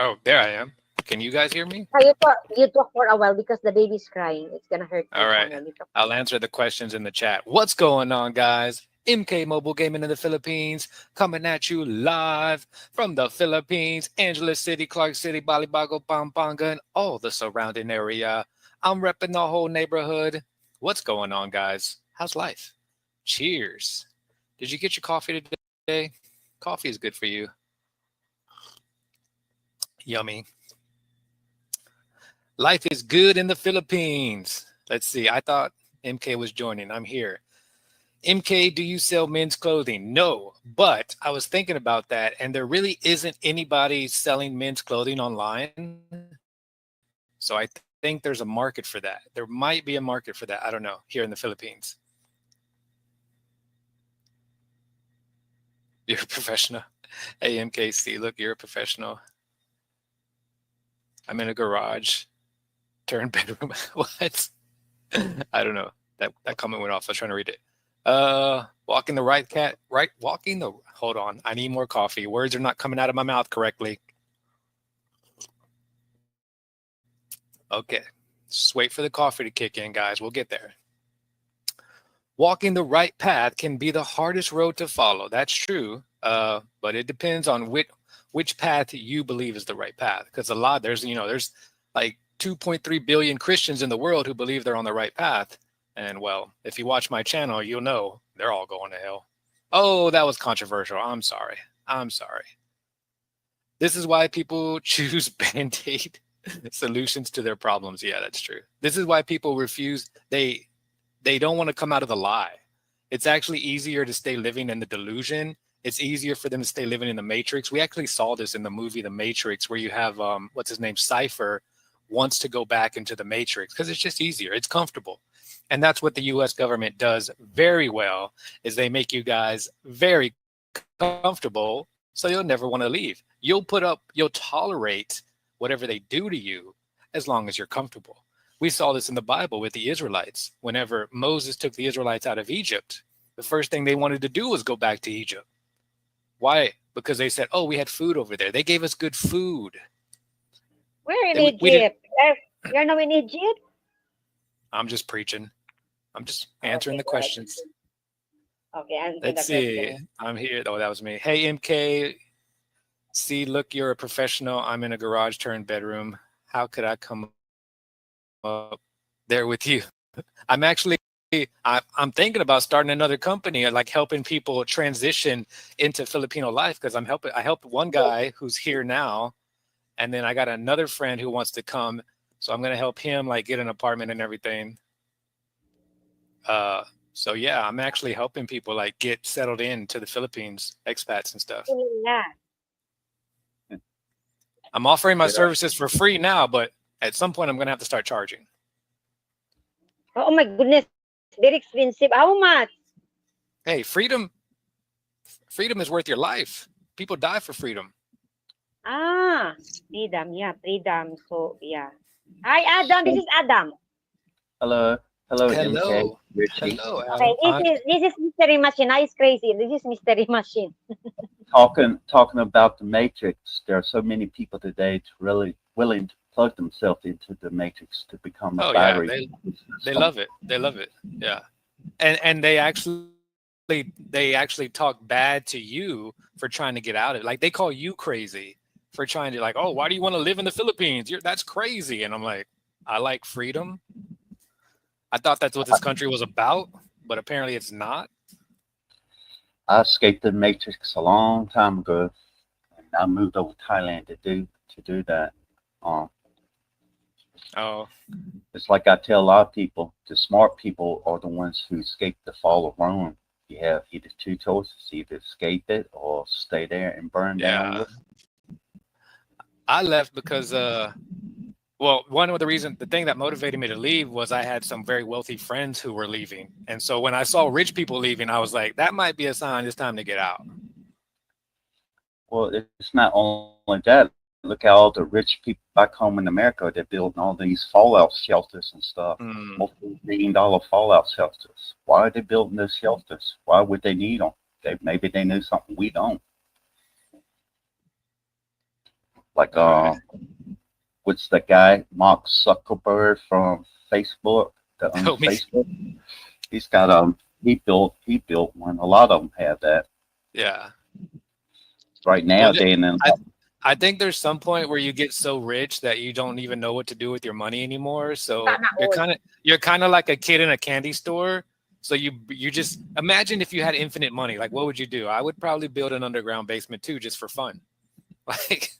Oh, there I am. Can you guys hear me? You talk for a while because the baby's crying. It's gonna hurt All right. I'll answer the questions in the chat. What's going on, guys? MK Mobile Gaming in the Philippines, coming at you live from the Philippines, Angeles City, Clark City, Balibago, Pampanga, and all the surrounding area. I'm repping the whole neighborhood. What's going on, guys? How's life? Cheers. Did you get your coffee today? Coffee is good for you. Yummy. Life is good in the Philippines. Let's see. I thought MK was joining. I'm here. MK, do you sell men's clothing? No, but I was thinking about that, and there really isn't anybody selling men's clothing online. So I think there's a market for that. There might be a market for that. I don't know, here in the Philippines. You're a professional. Hey, MKC, look, you're a professional. I'm in a garage. Turn bedroom. What? I don't know. That comment went off. I was trying to read it. Walking the right cat. Right. Walking the. Hold on. I need more coffee. Words are not coming out of my mouth correctly. Okay. Just wait for the coffee to kick in, guys. We'll get there. Walking the right path can be the hardest road to follow. That's true. But it depends on which path you believe is the right path. Because there's like 2.3 billion Christians in the world who believe they're on the right path. And well, if you watch my channel, you'll know they're all going to hell. Oh, that was controversial. I'm sorry. This is why people choose Band-Aid solutions to their problems. Yeah, that's true. This is why people refuse. They don't want to come out of the lie. It's actually easier to stay living in the delusion. It's easier for them to stay living in the Matrix. We actually saw this in the movie The Matrix, where you have, what's his name, Cypher wants to go back into the Matrix because it's just easier. It's comfortable. And that's what the US government does very well, is they make you guys very comfortable so you'll never want to leave. You'll tolerate whatever they do to you as long as you're comfortable. We saw this in the Bible with the Israelites. Whenever Moses took the Israelites out of Egypt, the first thing they wanted to do was go back to Egypt. Why? Because they said, oh, we had food over there. They gave us good food. We're in Egypt. You're not in Egypt? I'm just preaching. I'm just answering the questions. Okay. Let's see. I'm here. Oh, that was me. Hey, MK. See, look, you're a professional. I'm in a garage turned bedroom. How could I come up there with you? I'm thinking about starting another company, like helping people transition into Filipino life, because I helped one guy who's here now, and then I got another friend who wants to come, so I'm gonna help him like get an apartment and everything. So yeah, I'm actually helping people like get settled into the Philippines, expats and stuff. Yeah. I'm offering my services for free now, but at some point I'm gonna have to start charging. Oh my goodness, very expensive. How much? Hey, freedom is worth your life. People die for freedom. Freedom. Yeah, freedom. So yeah. Hi, Adam. This is Adam. Hello, Hello. MK. Hello, Adam. Okay, this is Mystery Machine. It's crazy. This is Mystery Machine. Talking about the Matrix. There are so many people today to really willing to plug themselves into the Matrix to become a battery. Yeah, they love it. They love it. Yeah, and they actually talk bad to you for trying to get out of it. Like they call you crazy for trying to like, oh, why do you want to live in the Philippines? That's crazy. And I'm like, I like freedom. I thought that's what this country was about, but apparently it's not. I escaped the Matrix a long time ago, and I moved over to Thailand to do that. It's like I tell a lot of people, the smart people are the ones who escape the fall of Rome. You have either two choices, either escape it or stay there and burn down with it. I left because well, the thing that motivated me to leave was I had some very wealthy friends who were leaving. And so when I saw rich people leaving, I was like, that might be a sign it's time to get out. Well, it's not only that. Look at all the rich people back home in America. They're building all these fallout shelters and stuff. Multi-million-dollar fallout shelters. Why are they building those shelters? Why would they need them? Maybe they knew something we don't. Like Right. what's the guy Mark Zuckerberg from Facebook that owns Oh, me. Facebook? He's got he built one. A lot of them have that Yeah. right now. Well, They in I think there's some point where you get so rich that you don't even know what to do with your money anymore. So Sana all. you're kind of like a kid in a candy store. So you just imagine if you had infinite money, like what would you do? I would probably build an underground basement too, just for fun. Like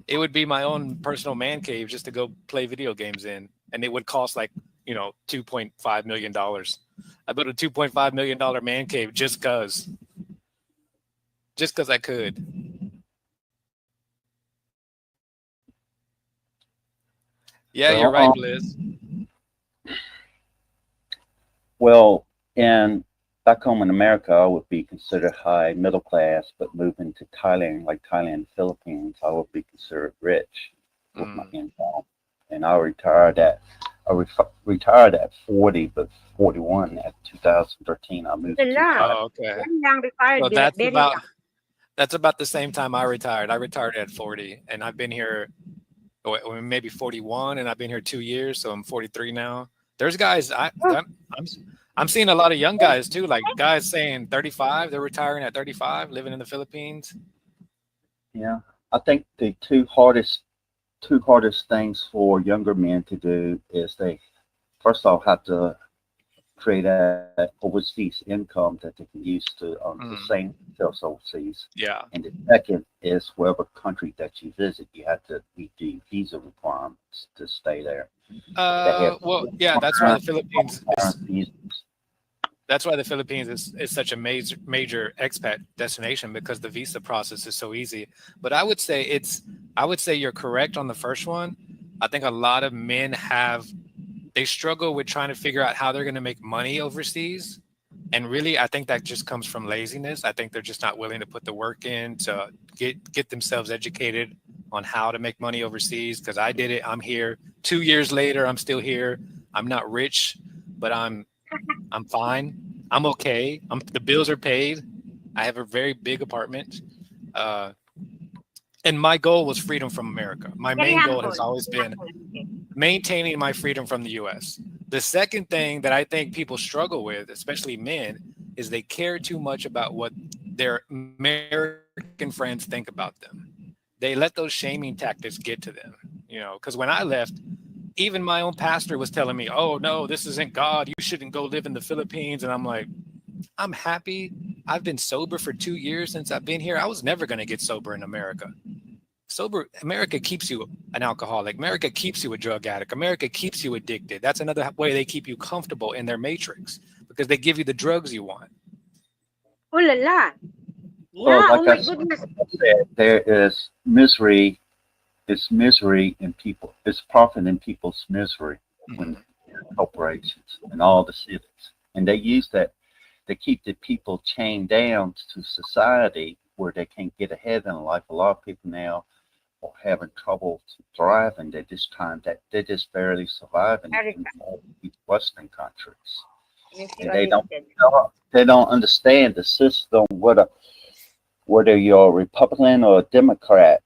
it would be my own personal man cave just to go play video games in, and it would cost like $2.5 million. I built a $2.5 million man cave just cause I could. Yeah, you're well, right, Bliss. well, and back home in America, I would be considered high middle class, but moving to Thailand, like Thailand, Philippines, I would be considered rich with my Mm. income. And I retired at 40, but 41 at 2013. I moved to Wala. Thailand. Oh, okay. Yan lang retired. So Very young. that's about the same time I retired. I retired at 40, and I've been here maybe 41, and I've been here 2 years, so I'm 43 now. There's guys I'm seeing a lot of young guys too, like guys saying 35, they're retiring at 35, living in the Philippines. Yeah, I think the two hardest things for younger men to do is they first off have to create a overseas income that they can use to sustain themselves overseas. Yeah. And the second is wherever country that you visit, you have to meet the visa requirements to stay there. Well, yeah, that's why the Philippines Visas. that's why the Philippines is such a major expat destination, because the visa process is so easy. But I would say you're correct on the first one. I think a lot of men they struggle with trying to figure out how they're going to make money overseas. And really, I think that just comes from laziness. I think they're just not willing to put the work in to get themselves educated on how to make money overseas. Because I did it. I'm here 2 years later. I'm still here. I'm not rich, but I'm fine. I'm okay. The bills are paid. I have a very big apartment. And my goal was freedom from America. My main goal has always been maintaining my freedom from the US. The second thing that I think people struggle with, especially men, is they care too much about what their American friends think about them. They let those shaming tactics get to them, because when I left, even my own pastor was telling me, "Oh no, this isn't God. You shouldn't go live in the Philippines." And I'm like, I'm happy. I've been sober for 2 years since I've been here. I was never going to get sober in America. America keeps you an alcoholic. America keeps you a drug addict. America keeps you addicted. That's another way they keep you comfortable in their matrix, because they give you the drugs you want. Oh la la. Well, Yeah, like oh my I goodness. said, there is misery. It's misery in people. It's profit in people's misery when corporations and all the cities, and they use that. They keep the people chained down to society where they can't get ahead in life. A lot of people now are having trouble thriving. They're just barely surviving in all these Western countries, and they don't understand the system. Whether you're a Republican or a Democrat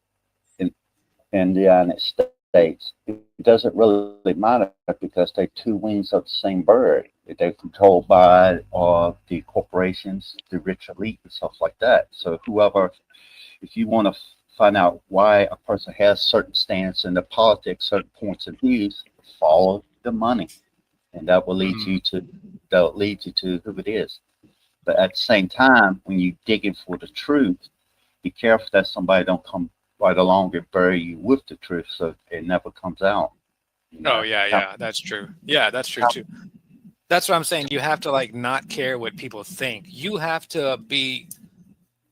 in the United States, it doesn't really matter because they're two wings of the same bird. They're controlled by the corporations, the rich elite, and stuff like that. So if you want to find out why a person has certain stance in the politics, certain points of views, follow the money, and that will lead you to who it is. But at the same time, when you're digging for the truth, be careful that somebody don't come right along and bury you with the truth, so it never comes out. Oh yeah, that's true. Yeah, that's true too. That's what I'm saying. You have to not care what people think. You have to be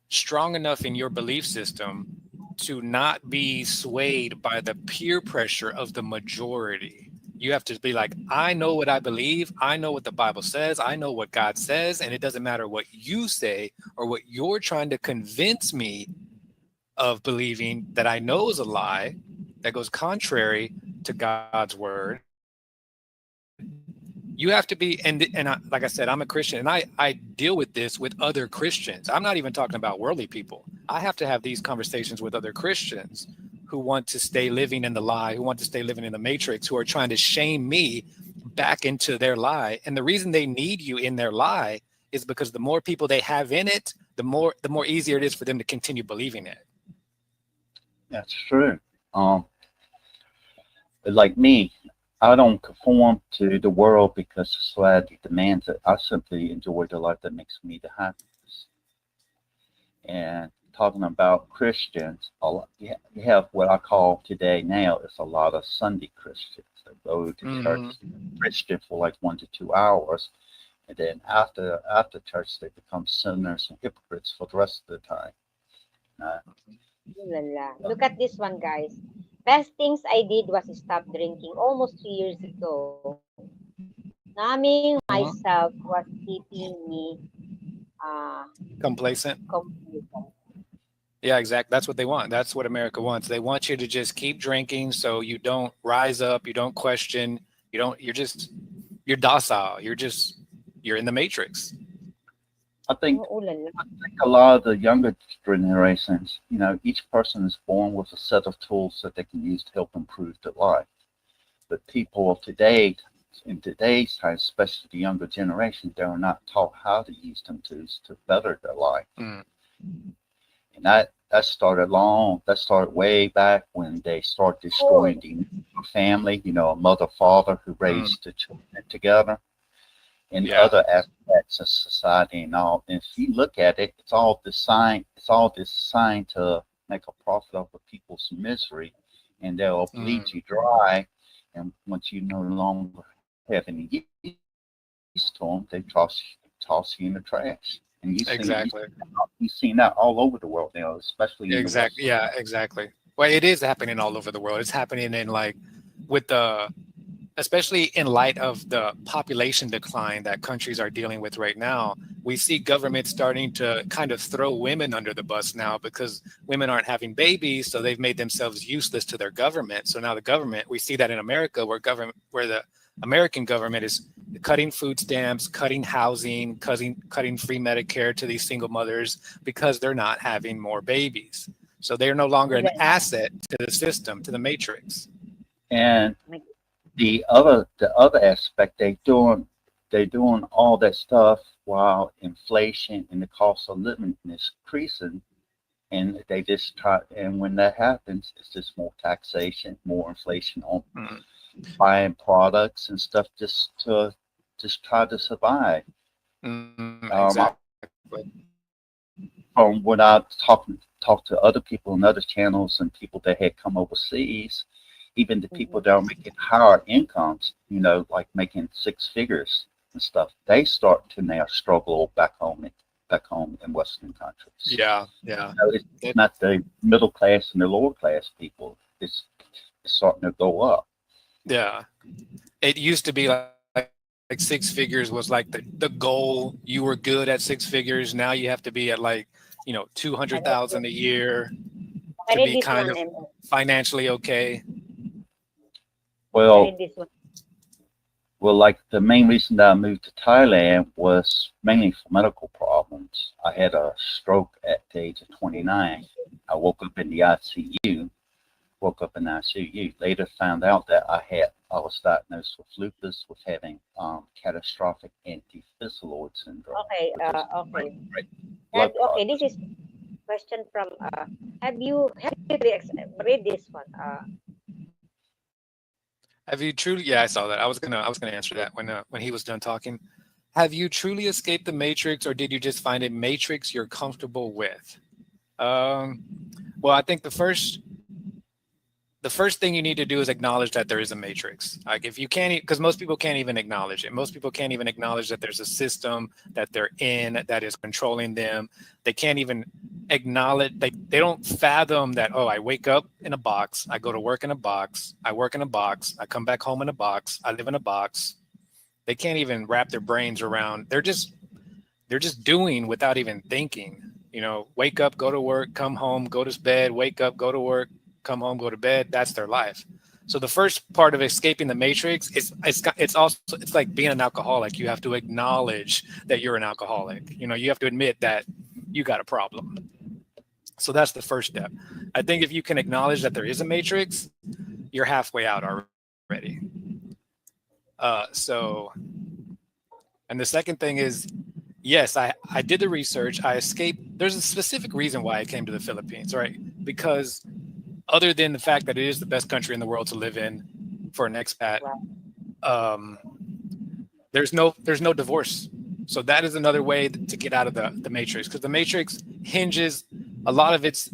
strong enough in your belief system to not be swayed by the peer pressure of the majority. You have to be like, I know what I believe. I know what the Bible says. I know what God says. And it doesn't matter what you say or what you're trying to convince me of believing that I know is a lie that goes contrary to God's word. You have to be, like I said, I'm a Christian, and I deal with this with other Christians. I'm not even talking about worldly people. I have to have these conversations with other Christians who want to stay living in the lie, who want to stay living in the matrix, who are trying to shame me back into their lie. And the reason they need you in their lie is because the more people they have in it, the more easier it is for them to continue believing it. That's true. Like me, I don't conform to the world because society demands it. I simply enjoy the life that makes me the happiest. And talking about Christians, you have what I call today now is a lot of Sunday Christians that go to church Christian for like 1 to 2 hours, and then after church they become sinners and hypocrites for the rest of the time. Look at this one, guys. Best things I did was stop drinking almost 2 years ago. Numbing myself was keeping me Complacent. Yeah, exactly. That's what they want. That's what America wants. They want you to just keep drinking so you don't rise up, you don't question, you're docile. You're in the matrix. I think a lot of the younger generations, each person is born with a set of tools that they can use to help improve their life. But people of today, in today's time, especially the younger generation, they are not taught how to use them tools to better their life. And that started way back when they started destroying the family, a mother, father who raised the children together. And other aspects of society and all. And if you look at it, it's all designed to make a profit off of people's misery, and they'll bleed you dry. And once you no longer have any use to them, they toss you in the trash. And you've seen that all over the world now, especially in the West. Yeah, exactly. Well, it is happening all over the world. It's happening in especially in light of the population decline that countries are dealing with right now. We see governments starting to kind of throw women under the bus now because women aren't having babies, so they've made themselves useless to their government. So now we see that in America where the American government is cutting food stamps, cutting housing, cutting free Medicare to these single mothers because they're not having more babies. So they're no longer an asset to the system, to the matrix. And the other aspect, they're doing all that stuff while inflation and the cost of living is increasing, and they just try. And when that happens, it's just more taxation, more inflation on buying products and stuff just to try to survive. Exactly. From when I talked to other people on other channels and people that had come overseas. Even the people that are making higher incomes, like making 6 figures and stuff, they start to now struggle back home in Western countries. Yeah. It's not the middle class and the lower class people. It's starting to go up. Yeah. It used to be like 6 figures was like the goal. You were good at 6 figures. Now you have to be at 200,000 a year to be kind of financially okay. Well, like the main reason that I moved to Thailand was mainly for medical problems. I had a stroke at the age of 29. I woke up in the ICU. Later found out that I was diagnosed with lupus, with having catastrophic antiphyseloid syndrome. Okay, this is question from have you read this one? Have you truly? Yeah, I saw that. I was gonna answer that when he was done talking. Have you truly escaped the matrix, or did you just find a matrix you're comfortable with? Well, I think the first thing you need to do is acknowledge that there is a matrix. Like if you can't, because most people can't even acknowledge it. Most people can't even acknowledge that there's a system that they're in that is controlling them. They can't even acknowledge, they don't fathom that, oh, I wake up in a box, I go to work in a box, I work in a box, I come back home in a box, I live in a box. They can't even wrap their brains around. They're just doing without even thinking. Wake up, go to work, come home, go to bed, wake up, go to work, come home, go to bed. That's their life. So the first part of escaping the matrix is it's like being an alcoholic. You have to acknowledge that you're an alcoholic. You have to admit that you got a problem. So that's the first step. I think if you can acknowledge that there is a matrix, you're halfway out already. And the second thing is, yes, I did the research. I escaped. There's a specific reason why I came to the Philippines, right? Because other than the fact that it is the best country in the world to live in for an expat, there's no divorce. So that is another way to get out of the matrix, because the matrix hinges, a lot of its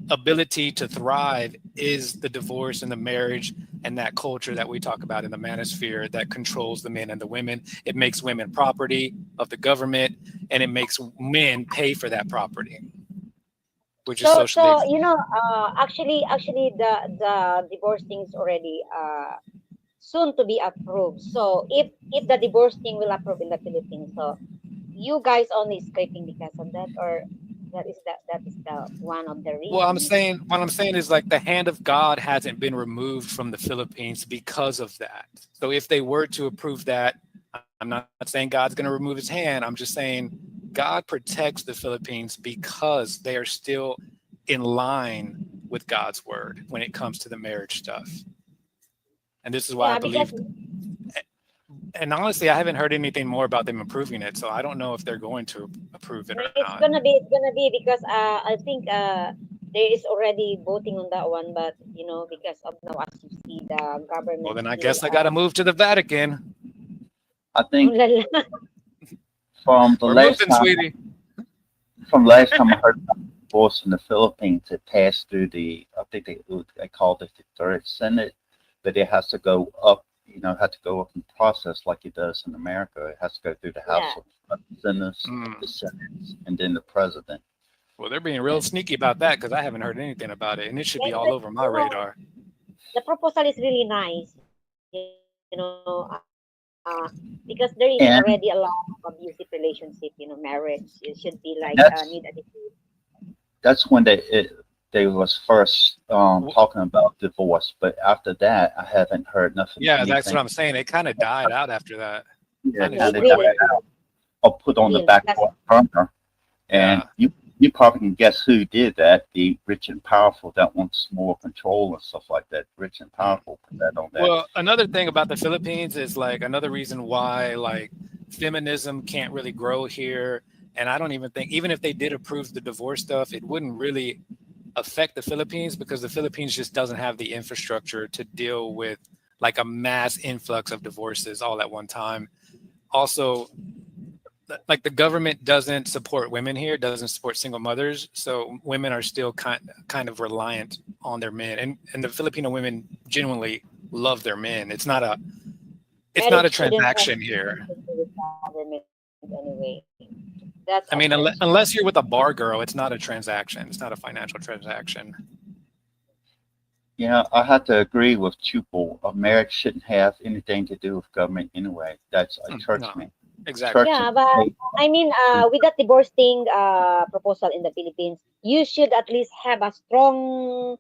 ability to thrive is the divorce and the marriage and that culture that we talk about in the manosphere that controls the men and the women. It makes women property of the government, and it makes men pay for that property, which is socially. So actually, the divorce thing is already soon to be approved. So if the divorce thing will approve in the Philippines, so you guys only scraping because of that, or that is the one of the reasons? Well, what I'm saying is, like, the hand of God hasn't been removed from the Philippines because of that. So if they were to approve that, I'm not saying God's going to remove his hand. I'm just saying God protects the Philippines because they are still in line with God's word when it comes to the marriage stuff. And this is why I believe. And honestly, I haven't heard anything more about them approving it, so I don't know if they're going to approve it or not. It's gonna be because I think there is already voting on that one, but because of now, as you see, the government. Well, then I guess I got to move to the Vatican. I think from the last time I heard about divorce in the Philippines, it passed through I think they called it the Third Senate, but it has to go up. Had to go up in process like it does in America. It has to go through the House of Representatives, the Senate, and then the President. Well, they're being real sneaky about that, because I haven't heard anything about it, and it should be all over my radar. The proposal is really nice, because there is already a lot of abusive relationship. Marriage, it should be like need a dispute. That's when they was first talking about divorce, but after that, I haven't heard nothing. Yeah, that's what I'm saying. It kind of died out after that. Yeah, it died out or put on the back burner. And you probably can guess who did that. The rich and powerful that wants more control and stuff like that. Rich and powerful put that on that. Well, another thing about the Philippines is, like, another reason why, like, feminism can't really grow here. And I don't even think, even if they did approve the divorce stuff, it wouldn't really affect the Philippines, because the Philippines just doesn't have the infrastructure to deal with, like, a mass influx of divorces all at one time. Also, like, the government doesn't support women here, doesn't support single mothers, so women are still kind of reliant on their men, and the Filipino women genuinely love their men. It's not a transaction here. Anyway. I mean, unless you're with a bar girl, it's not a transaction. It's not a financial transaction. Yeah, I have to agree with Chupel. A marriage shouldn't have anything to do with government anyway. That's a church man. Exactly. Yeah, but I mean, with that divorce thing proposal in the Philippines, you should at least have a strong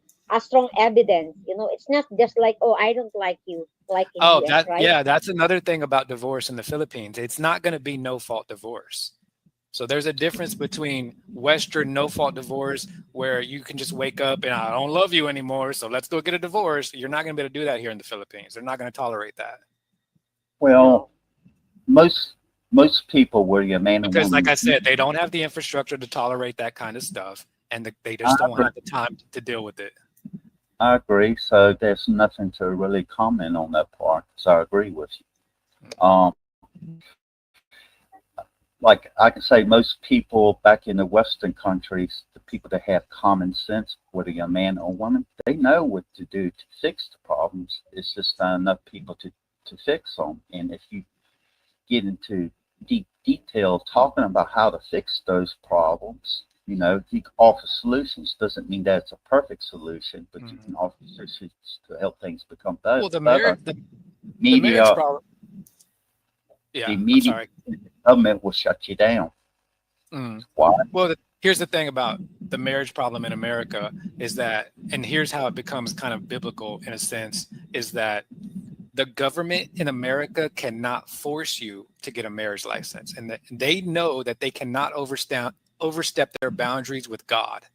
evidence. It's not just like, oh, I don't like you, like in US, right? Yeah, that's another thing about divorce in the Philippines. It's not going to be no-fault divorce. So there's a difference between Western no-fault divorce, where you can just wake up and I don't love you anymore, so let's go get a divorce. You're not going to be able to do that here in the Philippines. They're not going to tolerate that. Well, most people where you're man and woman. Because, like I said, they don't have the infrastructure to tolerate that kind of stuff, and they just don't have the time to deal with it. I agree. So there's nothing to really comment on that part. So I agree with you. Like I can say, most people back in the Western countries, the people that have common sense, whether you're a man or woman, they know what to do to fix the problems. It's just not enough people to fix them. And if you get into deep detail talking about how to fix those problems, you can offer solutions. Doesn't mean that it's a perfect solution, but you can offer solutions to help things become better. Well, the marriage problem. Yeah, the media government will shut you down. Why? Well, here's the thing about the marriage problem in America is that, and here's how it becomes kind of biblical in a sense, is that the government in America cannot force you to get a marriage license, and that they know that they cannot overstep their boundaries with God.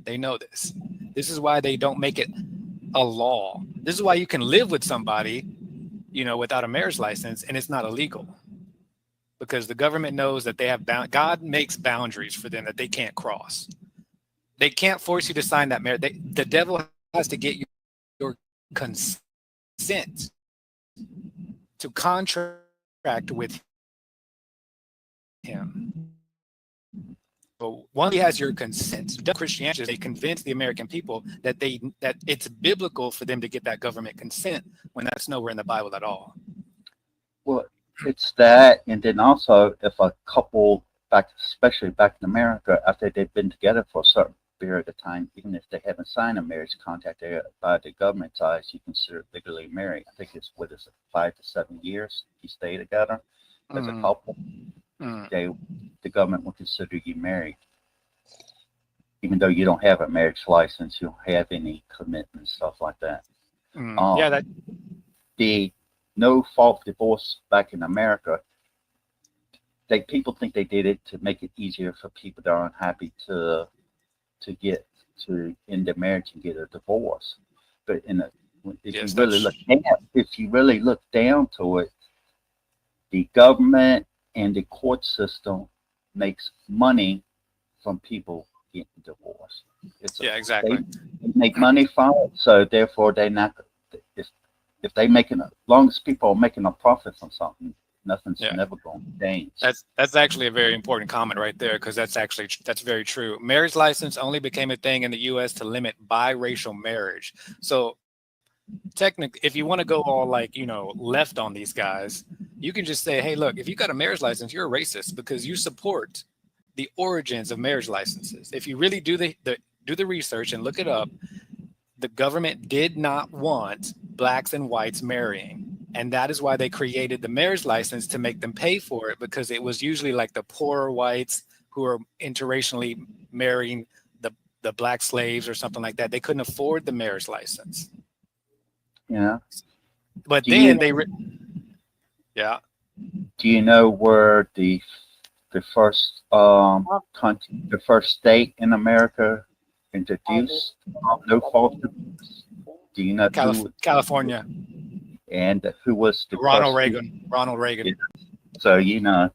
They know this. This is why they don't make it a law. This is why you can live with somebody, you know, without a marriage license, and it's not illegal, because the government knows that they have God makes boundaries for them that they can't cross. They can't force you to sign that marriage. The devil has to get your consent to contract with him. But once he has your consent, Christianity, they convince the American people that it's biblical for them to get that government consent, when that's nowhere in the Bible at all. Well, it's that, and then also if a couple especially back in America, after they've been together for a certain period of time, even if they haven't signed a marriage contract, by the government's eyes, you consider legally married. I think it's 5 to 7 years you stay together as a couple. The government will consider you married, even though you don't have a marriage license, you don't have any commitment, stuff like that. The no-fault divorce back in America, people think they did it to make it easier for people that are unhappy to end their marriage and get a divorce. But if you really look down to it, the government and the court system makes money from people getting divorced. Exactly. They make money from it, so therefore they're not. If they making, as long as people are making a profit from something, nothing's never going to change. That's actually a very important comment right there, because that's very true. Marriage license only became a thing in the U.S. to limit biracial marriage. So technically, if you want to go all left on these guys, you can just say, hey, look, if you got a marriage license, you're a racist because you support the origins of marriage licenses. If you really do the research and look it up, the government did not want blacks and whites marrying. And that is why they created the marriage license, to make them pay for it, because it was usually like the poorer whites who are interracially marrying the black slaves or something like that. They couldn't afford the marriage license. Yeah. But then they Do you know where the first country, the first state in America introduced no fault divorce? Do you know? California. And who was the Ronald Reagan? Ronald Reagan. So you know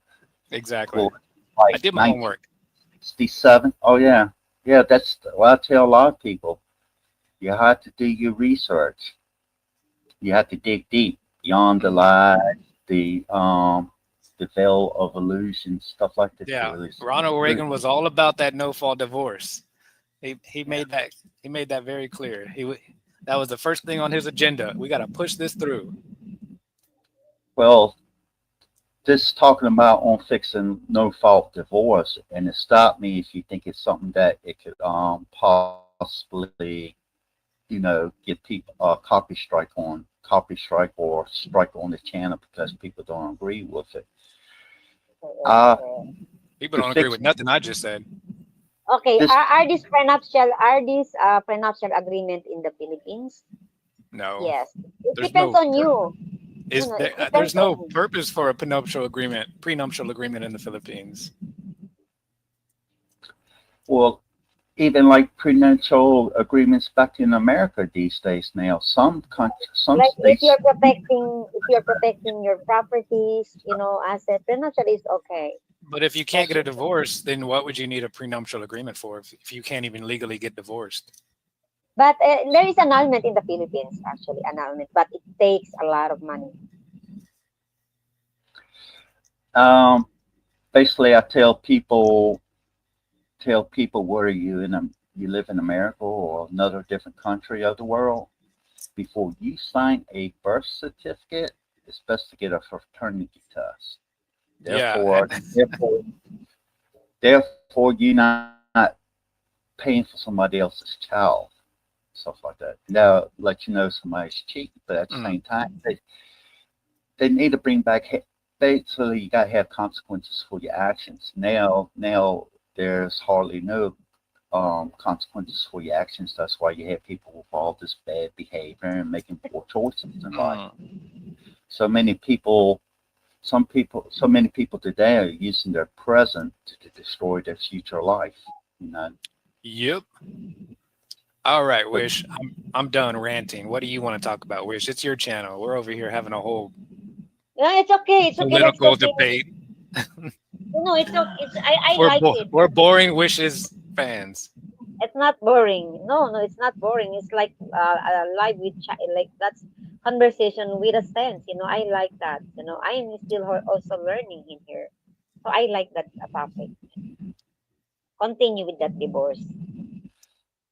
exactly. Like I did my homework. 67. Oh yeah, yeah. That's what I tell a lot of people. You have to do your research. You have to dig deep beyond the lies, the veil of illusion, stuff like that. Yeah, Ronald Reagan was all about that no-fault divorce. He made that very clear. That was the first thing on his agenda. We got to push this through. Well, this talking about on fixing no-fault divorce, and it stopped me if you think it's something that it could possibly, get people copy strike or strike on the channel because people don't agree with it. People don't agree with nothing I just said. Okay, are these prenuptial agreement in the Philippines? No. Yes, it depends on you. There's no purpose for a prenuptial agreement in the Philippines. Well, even like prenuptial agreements back in America these days now, some like states, if you're protecting your properties, asset, prenuptial is okay. But if you can't get a divorce, then what would you need a prenuptial agreement for if you can't even legally get divorced? But there is annulment in the Philippines, actually, annulment, but it takes a lot of money. Basically, I tell people where you live in America or another different country of the world, before you sign a birth certificate, it's best to get a fraternity test. Therefore, you're not paying for somebody else's child, stuff like that. Now, let you know somebody's cheating, but at the same time, they need to bring back. Basically, you got to have consequences for your actions. Now, there's hardly no consequences for your actions. That's why you have people with all this bad behavior and making poor choices in life. So many people today are using their present to destroy their future life. Yep. All right, Wish. I'm done ranting. What do you want to talk about, Wish? It's your channel. We're over here having a whole No, it's okay. It's okay. Let's political continue. debate. No, it's okay. I like it. We're boring Wish's fans. It's not boring. No, it's not boring. It's like live with like that's conversation with a sense. I like that. I am still also learning in here, so I like that topic. Continue with that divorce.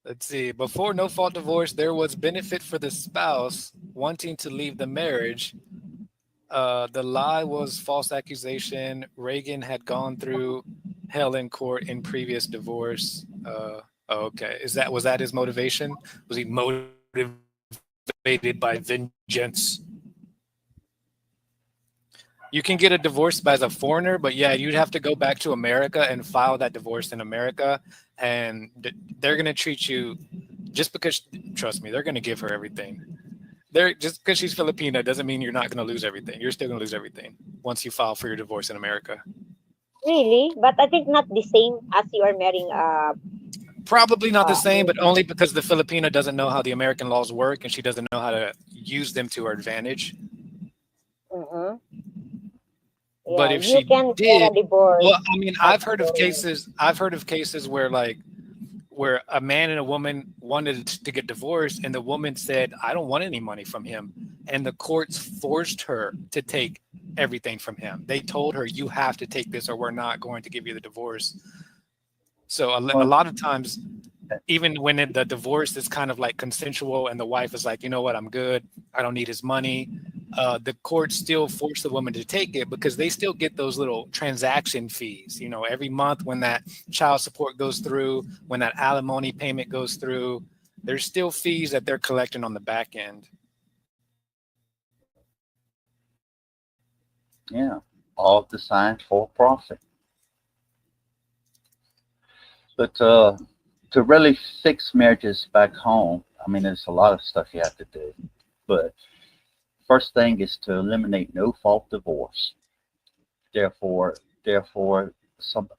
Let's see. Before no fault divorce, there was benefit for the spouse wanting to leave the marriage. The lie was false accusation. Reagan had gone through hell in court in previous divorce. Okay. Was that his motivation? Was he motivated by vengeance? You can get a divorce as a foreigner, but yeah, you'd have to go back to America and file that divorce in America. And they're going to treat you just because, trust me, they're going to give her everything. Just because she's Filipina doesn't mean you're not going to lose everything. You're still going to lose everything once you file for your divorce in America. Really? But I think not the same as you are marrying. Probably not the same, but only because the Filipina doesn't know how the American laws work and she doesn't know how to use them to her advantage. Mm-hmm. Yeah, But if you she can did, get a divorce. well, I mean, I've heard of cases where a man and a woman wanted to get divorced and the woman said, I don't want any money from him. And the courts forced her to take everything from him. They told her, you have to take this or we're not going to give you the divorce. So a lot of times, even when the divorce is kind of like consensual and the wife is like, you know what, I'm good. I don't need his money. The court still force the woman to take it because they still get those little transaction fees. Every month when that child support goes through, when that alimony payment goes through, there's still fees that they're collecting on the back end. Yeah, all designed for profit. But to really fix marriages back home, I mean, there's a lot of stuff you have to do. But first thing is to eliminate no-fault divorce. Therefore,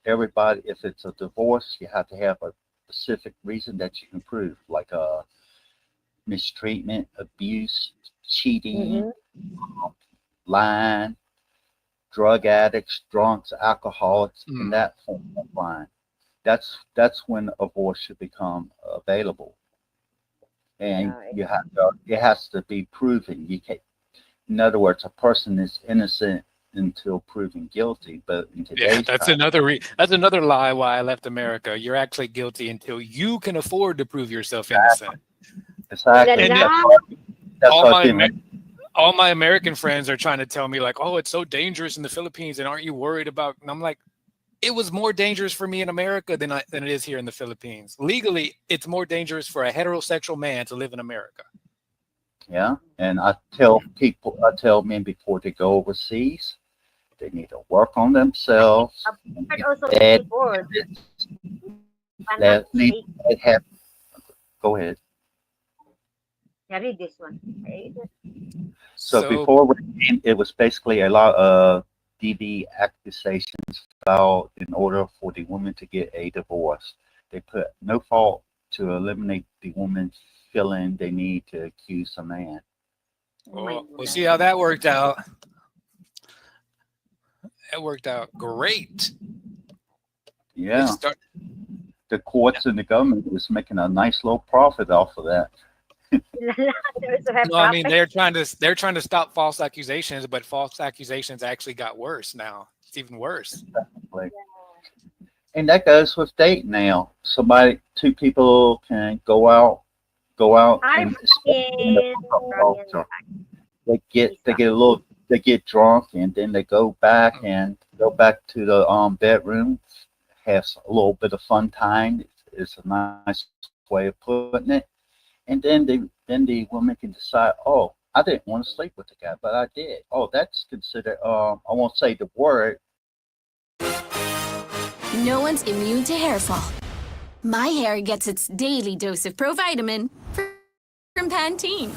everybody, if it's a divorce, you have to have a specific reason that you can prove, like mistreatment, abuse, cheating, lying, drug addicts, drunks, alcoholics, in that form of line. That's when a divorce should become available, and it has to be proven. You can't. In other words, a person is innocent until proven guilty. But in today's that's time, another lie why I left America. You're actually guilty until you can afford to prove yourself innocent. Exactly. All my American friends are trying to tell me like, oh, it's so dangerous in the Philippines, and aren't you worried about? And I'm like, it was more dangerous for me in America than it is here in the Philippines. Legally, it's more dangerous for a heterosexual man to live in America. Yeah, and I tell men before they go overseas, they need to work on themselves. Go ahead. Yeah, read this one. So before it was basically a lot of DV accusations filed in order for the woman to get a divorce. They put no fault to eliminate the woman feeling they need to accuse a man. We'll see how that worked out. That worked out great. Yeah. The courts and the government was making a nice little profit off of that. No, I mean they're trying to stop false accusations, but false accusations actually got worse now. It's even worse. Exactly. And that goes with dating now. Two people can go out and they get drunk and then they go back to the bedroom, have a little bit of fun time. It's a nice way of putting it. And then the woman can decide, oh, I didn't want to sleep with the guy, but I did. Oh, that's considered, I won't say the word. No one's immune to hair fall. My hair gets its daily dose of provitamin from Pantene.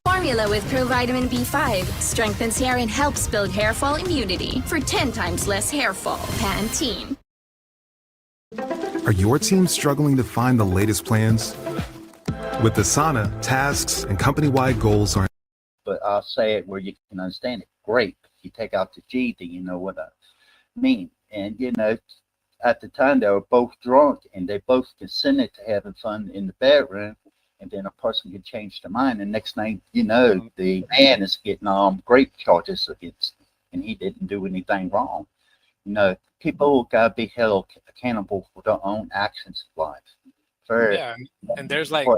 Formula with provitamin B5 strengthens hair and helps build hair fall immunity for 10 times less hair fall. Pantene. Are your team struggling to find the latest plans? With Asana, tasks and company-wide goals are. But I'll say it where you can understand it. Great. If you take out the G, then you know what I mean. And, you know, at the time they were both drunk and they both consented to having fun in the bedroom. And then a person can change their mind. And next thing you know, the man is getting rape charges against him, and he didn't do anything wrong. You know, people gotta be held accountable for their own actions in life. Yeah, and there's like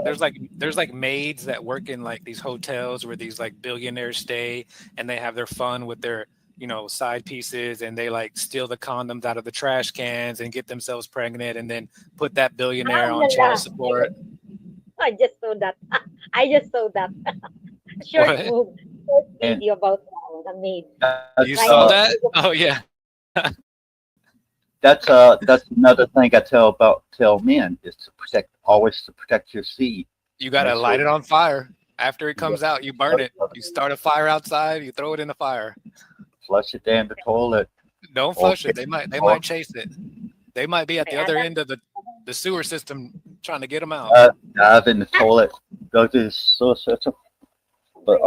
maids that work in like these hotels where these like billionaires stay, and they have their fun with their, you know, side pieces, and they like steal the condoms out of the trash cans and get themselves pregnant, and then put that billionaire on child support. I just saw that. I just saw that. Short video about the maid. You saw that? Oh yeah. That's another thing I tell men is to always protect your seed. You gotta light it on fire. After it comes out, you burn it. You start a fire outside, you throw it in the fire. Flush it down the toilet. Don't flush it. They might chase it. They might be at the other end of the sewer system trying to get them out. Dive in the toilet. Go to the sewer system. But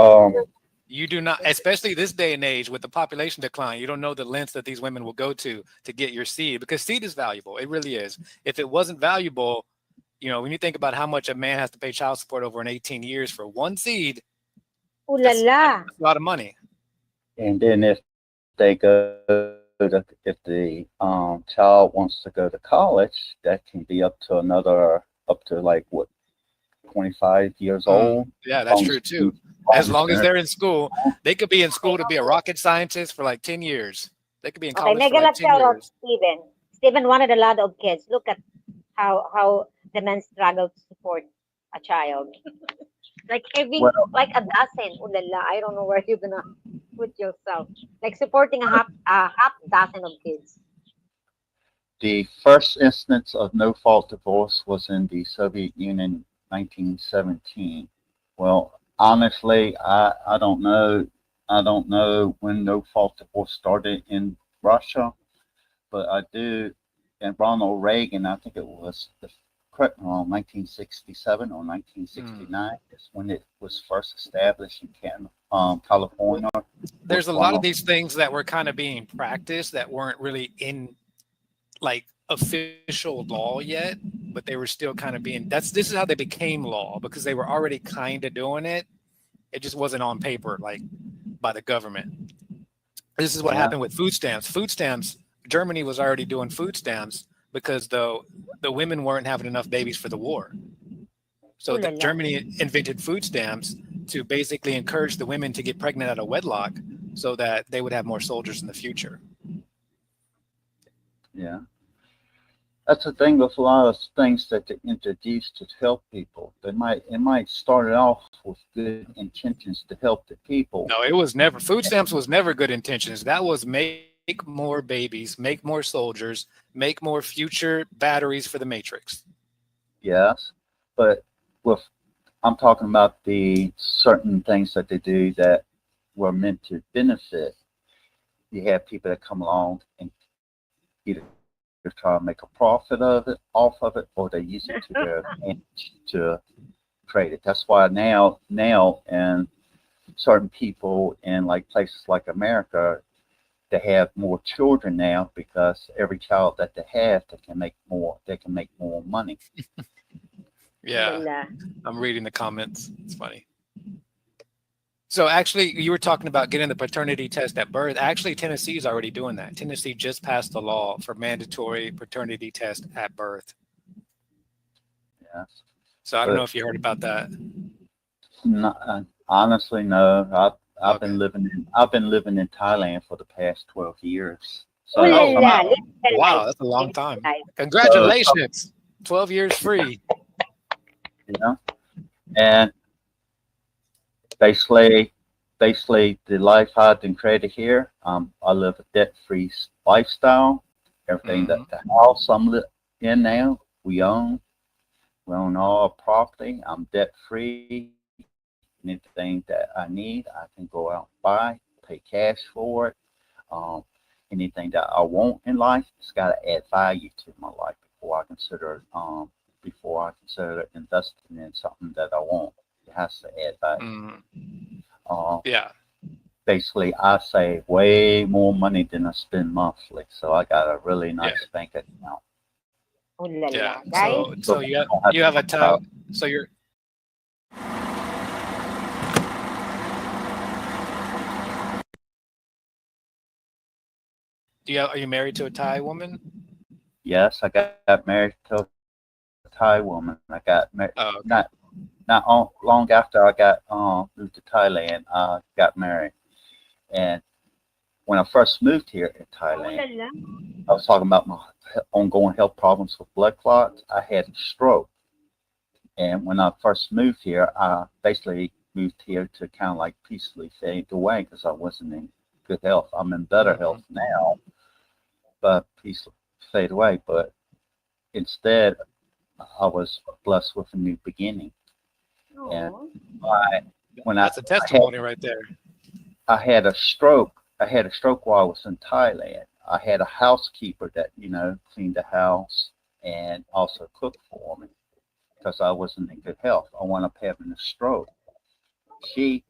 you do not, especially this day and age with the population decline, you don't know the lengths that these women will go to get your seed, because seed is valuable. It really is. If it wasn't valuable, you know, when you think about how much a man has to pay child support over in 18 years for one seed, that's a lot of money. And then if they go, if the child wants to go to college, that can be up to like what, 25 years old. Yeah, that's true too. As long as they're in school, they could be in school to be a rocket scientist for like 10 years. They could be in college for like 10 years. Steven wanted a lot of kids. Look at how the men struggle to support a child. Like having like a dozen. I don't know where you're gonna put yourself. Like supporting a half dozen of kids. The first instance of no-fault divorce was in the Soviet Union, 1917. Well, honestly, I don't know when no-fault divorce started in Russia, but I do. And Ronald Reagan, I think it was 1967 or 1969 is when it was first established in California. There's a lot of these things that were kind of being practiced that weren't really in like official law yet, but they were still kind of being, this is how they became law, because they were already kind of doing it. It just wasn't on paper, like by the government. This is what happened with food stamps. Food stamps, Germany was already doing food stamps because the women weren't having enough babies for the war. So Germany invented food stamps to basically encourage the women to get pregnant out of wedlock so that they would have more soldiers in the future. Yeah. That's the thing with a lot of things that they introduce to help people. It might start off with good intentions to help the people. No, it was never. Food stamps was never good intentions. That was make more babies, make more soldiers, make more future batteries for the Matrix. Yes, but I'm talking about the certain things that they do that were meant to benefit. You have people that come along and either try to make a profit off of it, or they use it to their advantage to trade it. That's why now and certain people in like places like America, they have more children now because every child that they have, they can make more money. Yeah, I'm reading the comments. It's funny. So actually, you were talking about getting the paternity test at birth. Actually, Tennessee is already doing that. Tennessee just passed the law for mandatory paternity test at birth. Yes. So I don't know if you heard about that. No, honestly, no. I've been living in Thailand for the past 12 years. So, wow, that's a long time. Congratulations. 12 years free. Yeah. And basically the life I've been created here, I live a debt-free lifestyle. Everything that the house I'm in now, we own all our property. I'm debt-free. Anything that I need, I can go out and buy, pay cash for it. Anything that I want in life, it's got to add value to my life consider before I consider investing in something that I want. It has to add value. Yeah. Basically, I save way more money than I spend monthly, so I got a really nice bank account. Oh la Yeah. la, guys. So you have a Thai. So you're. Are you married to a Thai woman? Yes, I got married to a Thai woman. I got married not long after I got moved to Thailand. I got married, and when I first moved here in Thailand, I was talking about my ongoing health problems with blood clots. I had a stroke, and when I first moved here, I basically moved here to kind of like peacefully fade away because I wasn't in good health. I'm in better health now, but peacefully fade away. But instead, I was blessed with a new beginning. And that's a testimony right there. I had a stroke. I had a stroke while I was in Thailand. I had a housekeeper that, cleaned the house and also cooked for me because I wasn't in good health. I wound up having a stroke. She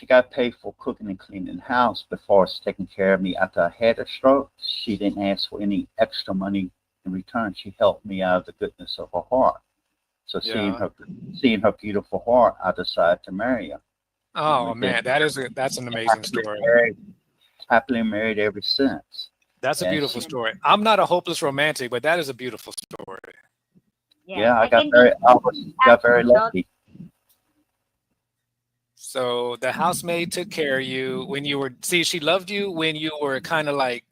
got paid for cooking and cleaning the house before it's taking care of me after I had a stroke. She didn't ask for any extra money in return. She helped me out of the goodness of her heart. So seeing her beautiful heart, I decided to marry her. Oh man, that's an amazing story. Happily married ever since. That's a beautiful story. I'm not a hopeless romantic, but that is a beautiful story. Yeah, I got very lucky. So the housemaid took care of you when you were. See, she loved you when you were kind of like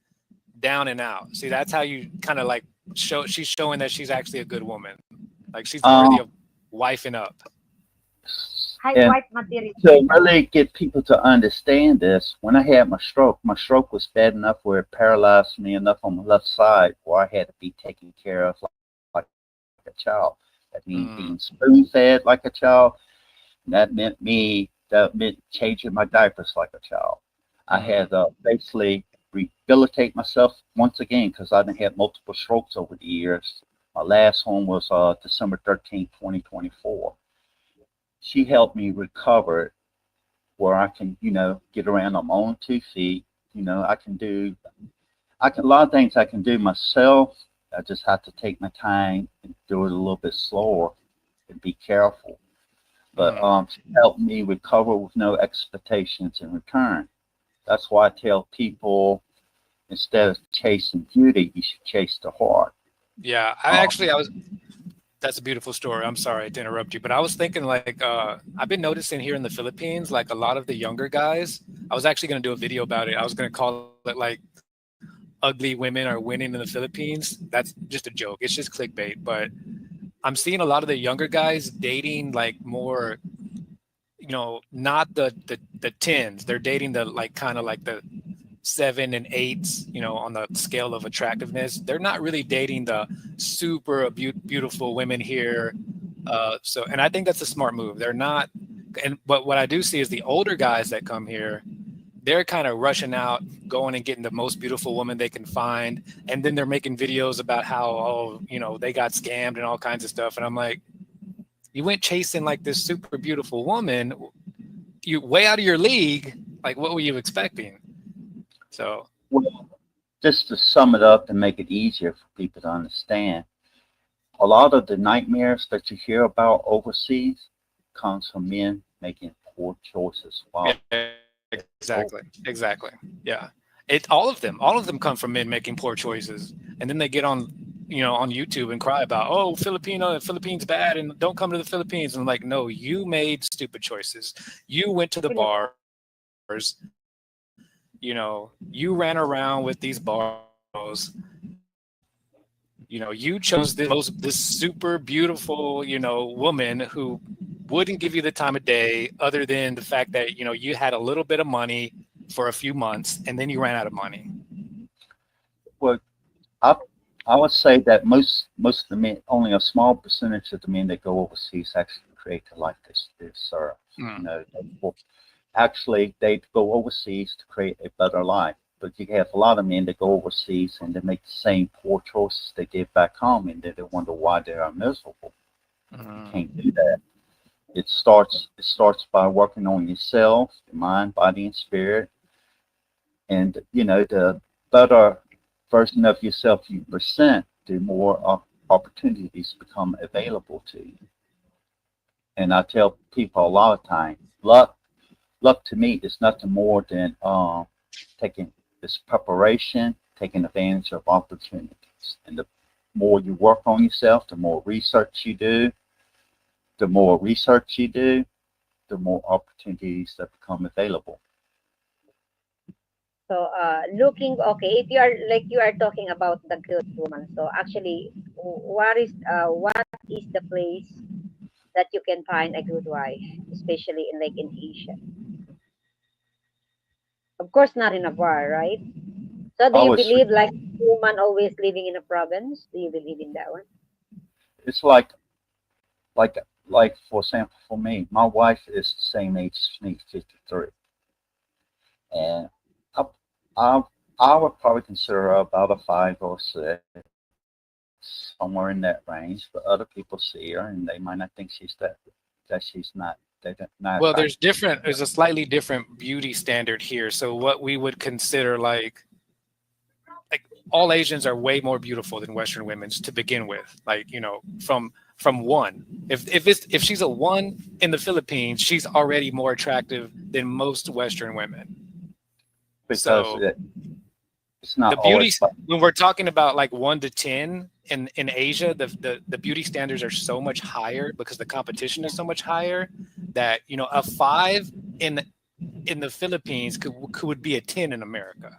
down and out. See, that's how you kind of like show. She's showing that she's actually a good woman. Like she's worthy of wifing up. To really get people to understand this, when I had my stroke was bad enough where it paralyzed me enough on the left side where I had to be taken care of like a child. That means being spoon-fed like a child. That meant changing my diapers like a child. I had to basically rehabilitate myself once again because I done had multiple strokes over the years. My last one was December 13th, 2024. She helped me recover where I can, get around on my own 2 feet. I can a lot of things I can do myself. I just have to take my time and do it a little bit slower and be careful. But she helped me recover with no expectations in return. That's why I tell people, instead of chasing beauty, you should chase the heart. Yeah, that's a beautiful story. I'm sorry to interrupt you, but I was thinking like, I've been noticing here in the Philippines, like a lot of the younger guys, I was actually going to do a video about it. I was going to call it like ugly women are winning in the Philippines. That's just a joke. It's just clickbait, but I'm seeing a lot of the younger guys dating like more, not the 10s. They're dating the like kind of like the 7 and 8s, on the scale of attractiveness. They're not really dating the super beautiful women here. And I think that's a smart move. They're not. But what I do see is the older guys that come here, they're kind of rushing out, going and getting the most beautiful woman they can find. And then they're making videos about how, they got scammed and all kinds of stuff. And I'm like, you went chasing like this super beautiful woman, you way out of your league. Like, what were you expecting? So, well, just to sum it up and make it easier for people to understand, a lot of the nightmares that you hear about overseas comes from men making poor choices. Wow. Yeah, exactly. Yeah. All of them come from men making poor choices. And then they get on YouTube and cry about, oh, Philippines bad and don't come to the Philippines. And I'm like, no, you made stupid choices. You went to the bars. You ran around with these bars. You chose this super beautiful, woman who wouldn't give you the time of day other than the fact that, you had a little bit of money for a few months and then you ran out of money. Well, I would say that most of the men, only a small percentage of the men that go overseas actually create the life they deserve. Actually, they go overseas to create a better life. But you have a lot of men that go overseas and they make the same poor choices they did back home, and then they wonder why they are miserable. You can't do that. It starts by working on yourself, your mind, body, and spirit. And the better version of yourself you present, the more opportunities become available to you. And I tell people a lot of times, luck to me is nothing more than taking this preparation, taking advantage of opportunities. And the more you work on yourself, the more research you do, the more opportunities that become available. So if you are talking about the good woman, so actually, what is the place that you can find a good wife, especially in Asia? Of course, not in a bar, right? So do I you was, believe like woman always living in a province? Do you believe in that one? it's like for example, for me, my wife is the same age as me, 53, and I, I, I would probably consider her about a 5 or 6, somewhere in that range. But other people see her and they might not think she's not Well, there's a slightly different beauty standard here. So what we would consider like all Asians are way more beautiful than Western women to begin with. Like, from one. If she's a 1 in the Philippines, she's already more attractive than most Western women. because So it's not the beauty, always when we're talking about like 1 to 10 in Asia, the beauty standards are so much higher because the competition is so much higher that a 5 in the Philippines could be a 10 in America.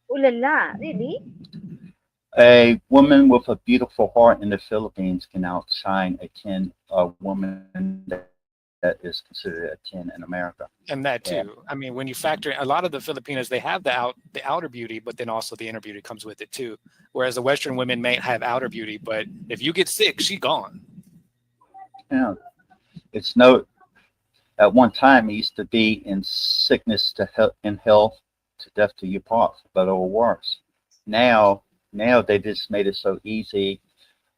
Ooh la la, really? a woman with a beautiful heart in the Philippines can outshine a woman that is considered a 10 in America. And that too. Yeah. I mean, when you factor in a lot of the Filipinas, they have the outer beauty, but then also the inner beauty comes with it too. Whereas the Western women may have outer beauty, but if you get sick, she gone. Yeah. At one time it used to be in sickness in health to death to you part, for better or worse. Now they just made it so easy.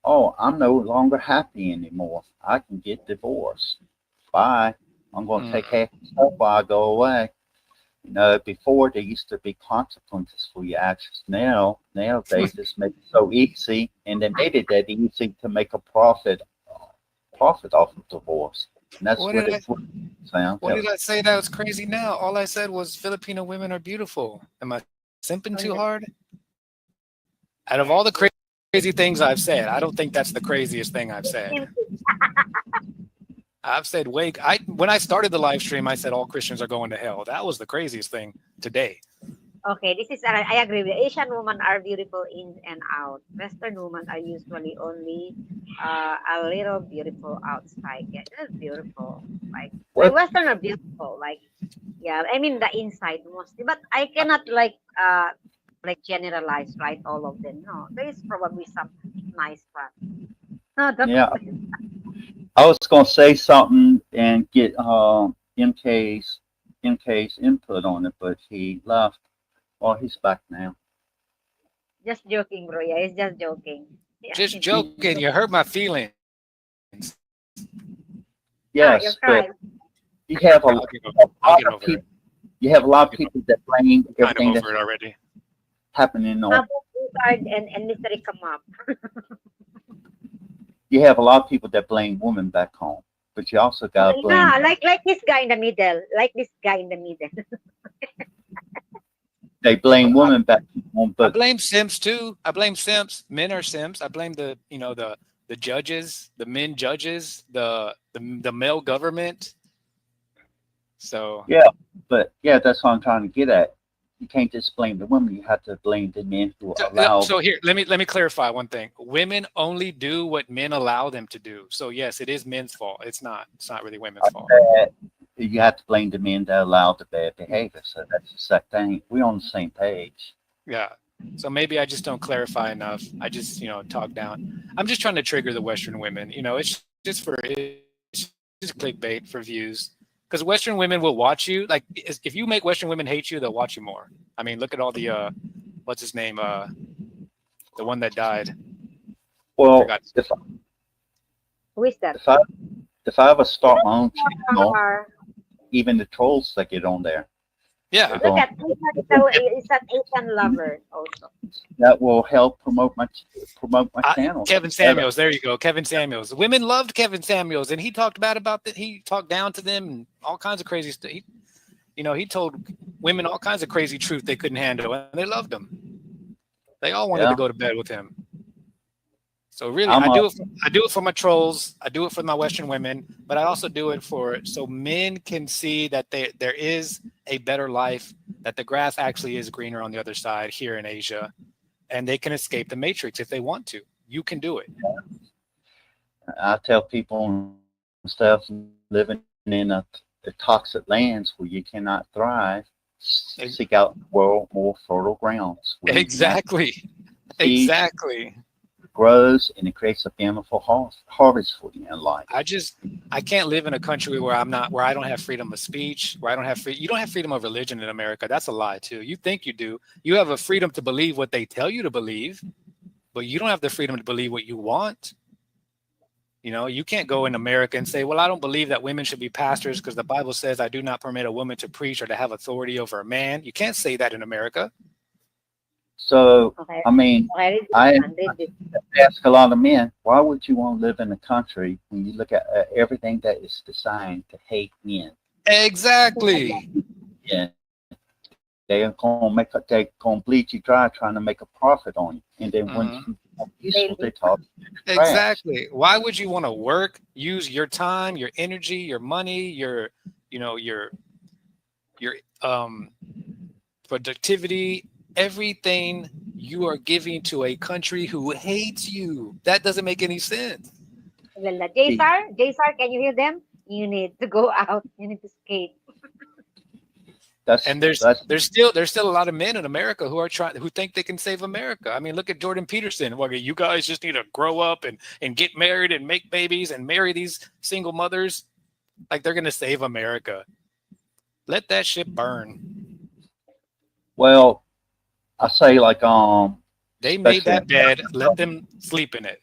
Oh, I'm no longer happy anymore. I can get divorced. Bye. I'm going to take half the stuff while I go away. Before there used to be consequences for your actions. Now they just make it so easy, and they made it that easy to make a profit off of divorce. And that's What what did it's sound. What did I say that was crazy now? All I said was Filipino women are beautiful. Am I simping too hard? Out of all the crazy things I've said, I don't think that's the craziest thing I've said. I've said when I started the live stream, I said all Christians are going to hell. That was the craziest thing today. Okay, I agree with you. Asian women are beautiful in and out. Western women are usually only a little beautiful outside. Yeah, they're beautiful. Like Western are beautiful. Like, yeah, I mean the inside mostly. But I cannot like generalize, right? All of them. No, there is probably some nice part. No, Yeah. I was going to say something and get MK's input on it, but he left. Well, he's back now. Just joking, bro. Yeah, he's just joking. Yeah. Just joking. You hurt my feelings. Yes, but you have a lot of people. You have a lot of people that blame everything that's already happening on. And mystery come up. You have a lot of people that blame women back home, but you also got to blame. Yeah, like this guy in the middle. They blame women back home, but I blame simps too. I blame simps. Men are simps. I blame the judges, the men judges, the male government. So yeah, that's what I'm trying to get at. You can't just blame the women. You have to blame the men who allow. So here, let me clarify one thing. Women only do what men allow them to do. So yes, it is men's fault. It's not really women's fault. You have to blame the men that allow the bad behavior. So that's the second thing. We're on the same page. Yeah. So maybe I just don't clarify enough. I just talk down. I'm just trying to trigger the Western women. It's just clickbait for views. because Western women will watch you. Like if you make Western women hate you, they'll watch you more. I mean, look at all the what's his name? The one that died. Well, Who is that? if I ever start my own channel, even the trolls that get on there. Yeah. Look at it's an Asian lover also. That will help promote my channel. Kevin Samuels, there you go. Kevin Samuels. Women loved Kevin Samuels, and he talked bad about that. He talked down to them and all kinds of crazy stuff. He told women all kinds of crazy truth they couldn't handle, and they loved him. They all wanted to go to bed with him. So really, I do it for my trolls. I do it for my Western women, but I also do it so men can see that there is a better life, that the grass actually is greener on the other side here in Asia, and they can escape the matrix if they want to. You can do it. I tell people and stuff living in the toxic lands where you cannot thrive, seek out more fertile grounds. Exactly. Exactly. Grows and it creates a beautiful harvest for you in life. I can't live in a country where I don't have freedom of speech, where I don't have you don't have freedom of religion in America. That's a lie too. You think you do. You have a freedom to believe what they tell you to believe, but you don't have the freedom to believe what you want. You can't go in America and say, well, I don't believe that women should be pastors because the Bible says I do not permit a woman to preach or to have authority over a man. You can't say that in America. So, I mean, I ask a lot of men, why would you want to live in a country when you look at everything that is designed to hate men? Exactly. Yeah. They're going to bleed you dry trying to make a profit on you. And then when they talk. Exactly. Why would you want to work, use your time, your energy, your money, your productivity, everything you are giving to a country who hates you? That doesn't make any sense. Jaysar, can you hear them? You need to go out. You need to skate. There's still a lot of men in America who think they can save America. I mean, look at Jordan Peterson. Well, you guys just need to grow up and get married and make babies and marry these single mothers. Like they're gonna save America. Let that shit burn. Well, I say like they made that bed, let them sleep in it.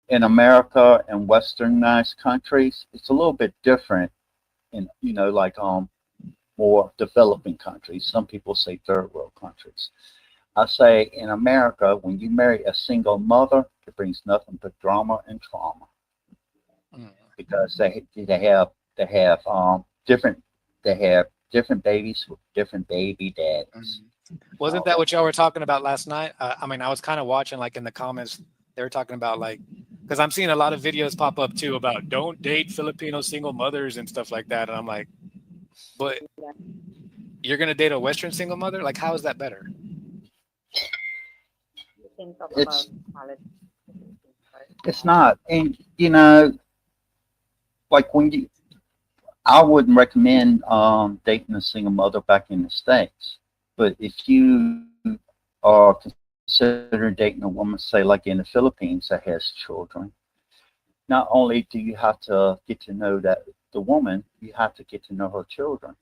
In America and westernized countries, it's a little bit different in like more developing countries. Some people say third world countries. I say in America, when you marry a single mother, it brings nothing but drama and trauma. Because they have different babies with different baby daddies. Wasn't that what y'all were talking about last night? I mean, I was kind of watching like in the comments, they were talking about like, because I'm seeing a lot of videos pop up too about don't date Filipino single mothers and stuff like that. And I'm like, but you're going to date a Western single mother? Like, how is that better? It's not. And, like I wouldn't recommend dating a single mother back in the States. But if you are considering dating a woman, say like in the Philippines that has children, not only do you have to get to know the woman, you have to get to know her children.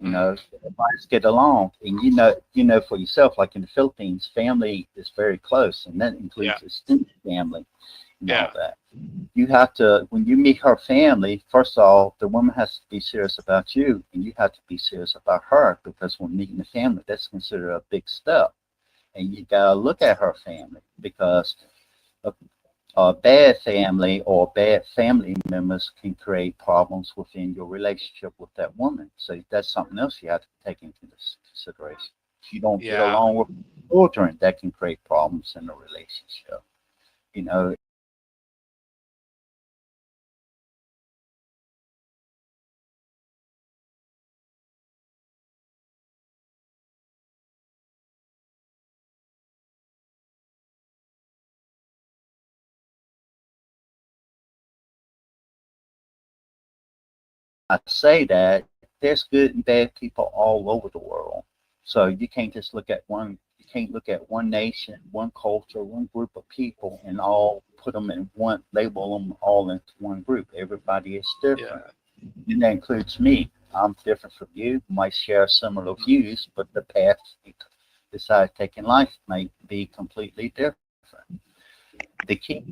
Everybody's get along, and you know for yourself, like in the Philippines, family is very close, and that includes extended family and all that. You have to, when you meet her family, first of all, the woman has to be serious about you, and you have to be serious about her, because when meeting the family, that's considered a big step. And you gotta look at her family, because a bad family or bad family members can create problems within your relationship with that woman. So that's something else you have to take into consideration. If you don't get along with children, that can create problems in the relationship. I say that there's good and bad people all over the world. So you can't just look at one. can't look at one nation, one culture, one group of people, and all put them in one, label them all into one group. Everybody is different. Yeah. And that includes me. I'm different from you, might share similar views, but the path we decide to take in life might be completely different. The key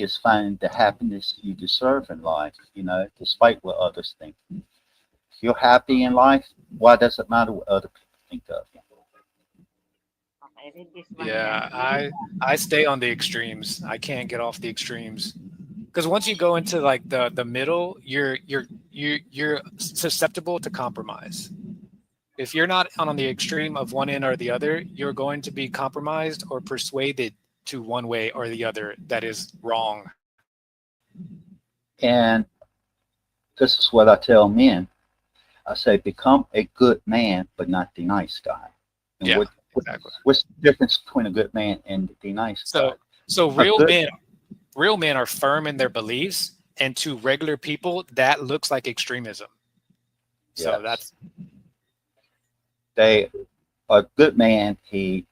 is finding the happiness you deserve in life, you know, despite what others think. If you're happy in life, why does it matter what other people think of you? Okay, read this one Yeah, again. I stay on the extremes. I can't get off the extremes because once you go into like the middle, you're susceptible to compromise. If you're not on the extreme of one end or the other, you're going to be compromised or persuaded to one way or the other that is wrong. And this is what I tell men. I say, become a good man, but not the nice guy. And Yeah, exactly. What's the difference between a good man and the nice guy? So real men are firm in their beliefs, and to regular people, that looks like extremism. So yes. A good man, he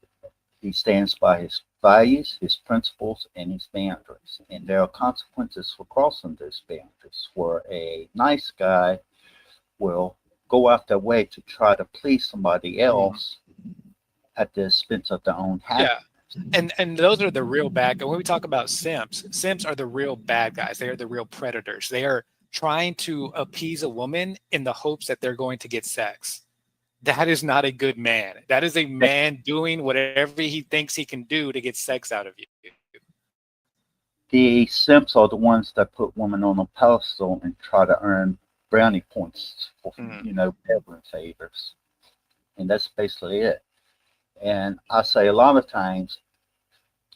stands by his values, his principles, and his boundaries. And there are consequences for crossing those boundaries, where a nice guy will go out their way to try to please somebody else at the expense of their own happiness. Yeah. And those are the real bad guys. When we talk about simps are the real bad guys. They are the real predators. They are trying to appease a woman in the hopes that they're going to get sex. That is not a good man. That is a man doing whatever he thinks he can do to get sex out of you. The simps are the ones that put women on a pedestal and try to earn brownie points for, you know, benevolent favors. And that's basically it. And I say a lot of times,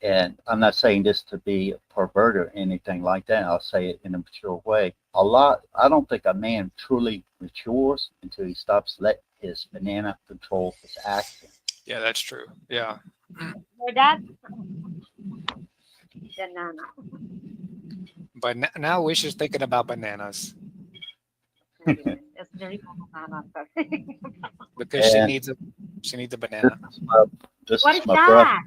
and I'm not saying this to be a pervert or anything like that, I'll say it in a mature way. I don't think a man truly matures until he stops letting his banana control his action. Yeah, that's true. Yeah. For that, banana. But now Wish is thinking about bananas That's very banana. because she needs a banana. This What is is my that? brother.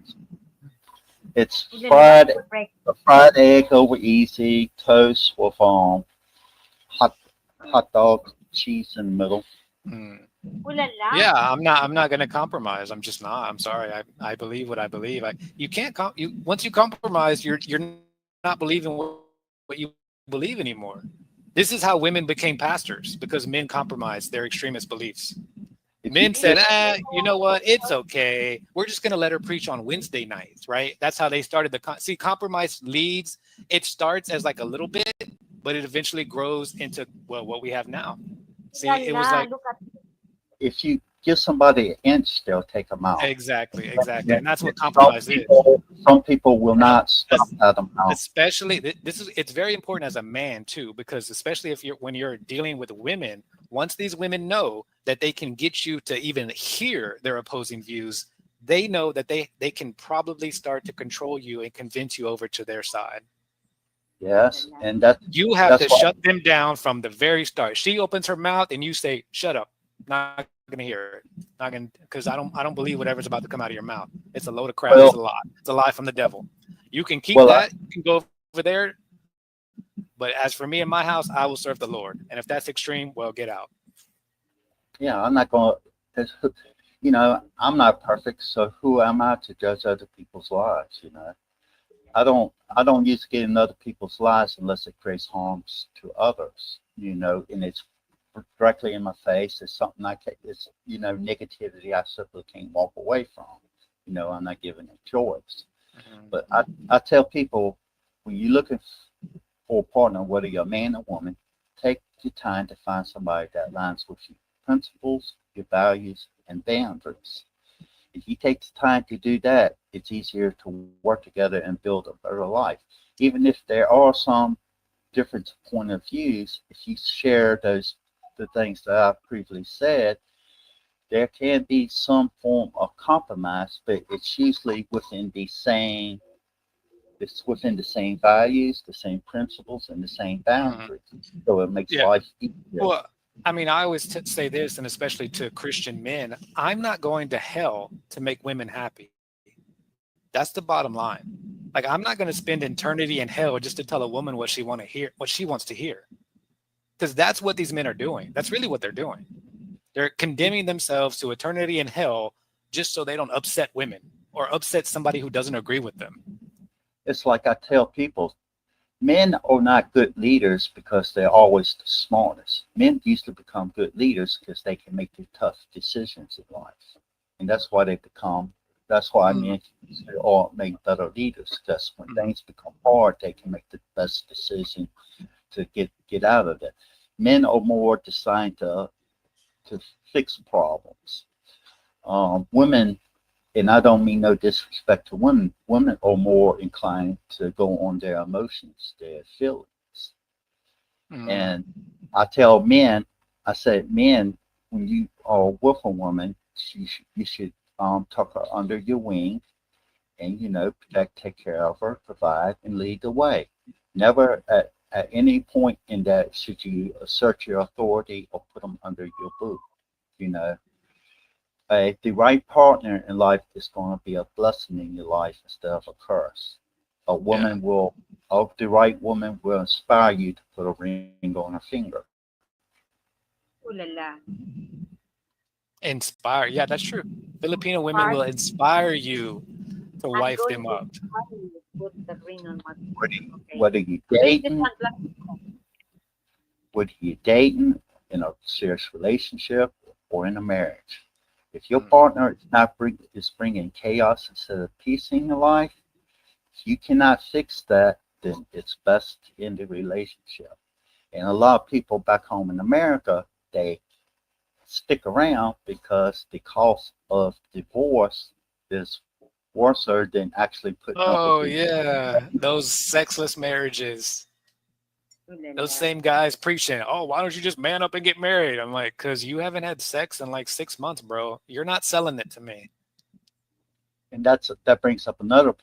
It's Is it a fried egg over easy, toast with hot dog, cheese in the middle. Yeah, I'm not going to compromise. I'm just not. I'm sorry. I believe what I believe. You can't once you compromise, you're not believing what you believe anymore. This is how women became pastors, because men compromised their extremist beliefs. Men said, you know what? It's okay. We're just going to let her preach on Wednesday nights, right? That's how they started compromise leads. It starts as like a little bit, but it eventually grows into, well, what we have now. See, it was like, if you give somebody an inch, they'll take them out. Exactly. And that's what compromise is. Some people will not stop at them out. Especially, it's very important as a man too, because especially when you're dealing with women, once these women know that they can get you to even hear their opposing views, they know that they can probably start to control you and convince you over to their side. Yes, and you have to shut them down from the very start. She opens her mouth and you say, "Shut up." Not gonna hear it. Not gonna, because I don't believe whatever's about to come out of your mouth. It's a load of crap. It's a lie. It's a lie from the devil. You can keep that. You can go over there. But as for me and my house, I will serve the Lord. And if that's extreme, well, get out. Yeah, I'm not going to, you know, I'm not perfect. So who am I to judge other people's lives? You know, I don't use to get in other people's lives unless it creates harms to others, you know, and it's directly in my face. It's something it's, you know, negativity I simply can't walk away from. You know, I'm not giving a choice. But I tell people, when you're looking for a partner, whether you're a man or woman, take your time to find somebody that aligns with your principles, your values, and boundaries. If you take the time to do that, it's easier to work together and build a better life. Even if there are some different point of views, if you share the things that I've previously said, there can be some form of compromise, but it's usually within the same values, the same principles, and the same boundaries. So it makes life easier. I mean, I always say this, and especially to Christian men, I'm not going to hell to make women happy. That's the bottom line. Like, I'm not going to spend eternity in hell just to tell a woman what she wants to hear. Because that's what these men are doing. That's really what they're doing. They're condemning themselves to eternity in hell just so they don't upset women or upset somebody who doesn't agree with them. It's like I tell people, men are not good leaders because they're always the smartest. Men usually become good leaders because they can make the tough decisions in life. And that's why that's why men all make better leaders. Because when things become hard, they can make the best decision to get out of it. Men are more designed to fix problems. Women, and I don't mean no disrespect to women, women are more inclined to go on their emotions, their feelings. And I tell men, I said, men, when you are with a woman, you should tuck her under your wing and, protect, take care of her, provide, and lead the way. Never at any point in that should you assert your authority or put them under your boot. The right partner in life is going to be a blessing in your life instead of a curse. The right woman will inspire you to put a ring on her finger. Ooh la la. Inspire. Yeah, that's true. Filipino women will inspire you to wife them up. Put the ring on my Whether you're dating in a serious relationship or in a marriage. If your partner is bringing chaos instead of peace in your life, if you cannot fix that, then it's best to end the relationship. And a lot of people back home in America, they stick around because the cost of divorce is worse than actually putting up with those sexless marriages. Those same guys preaching, oh, why don't you just man up and get married? I'm like, because you haven't had sex in like 6 months, bro. You're not selling it to me. And that brings up another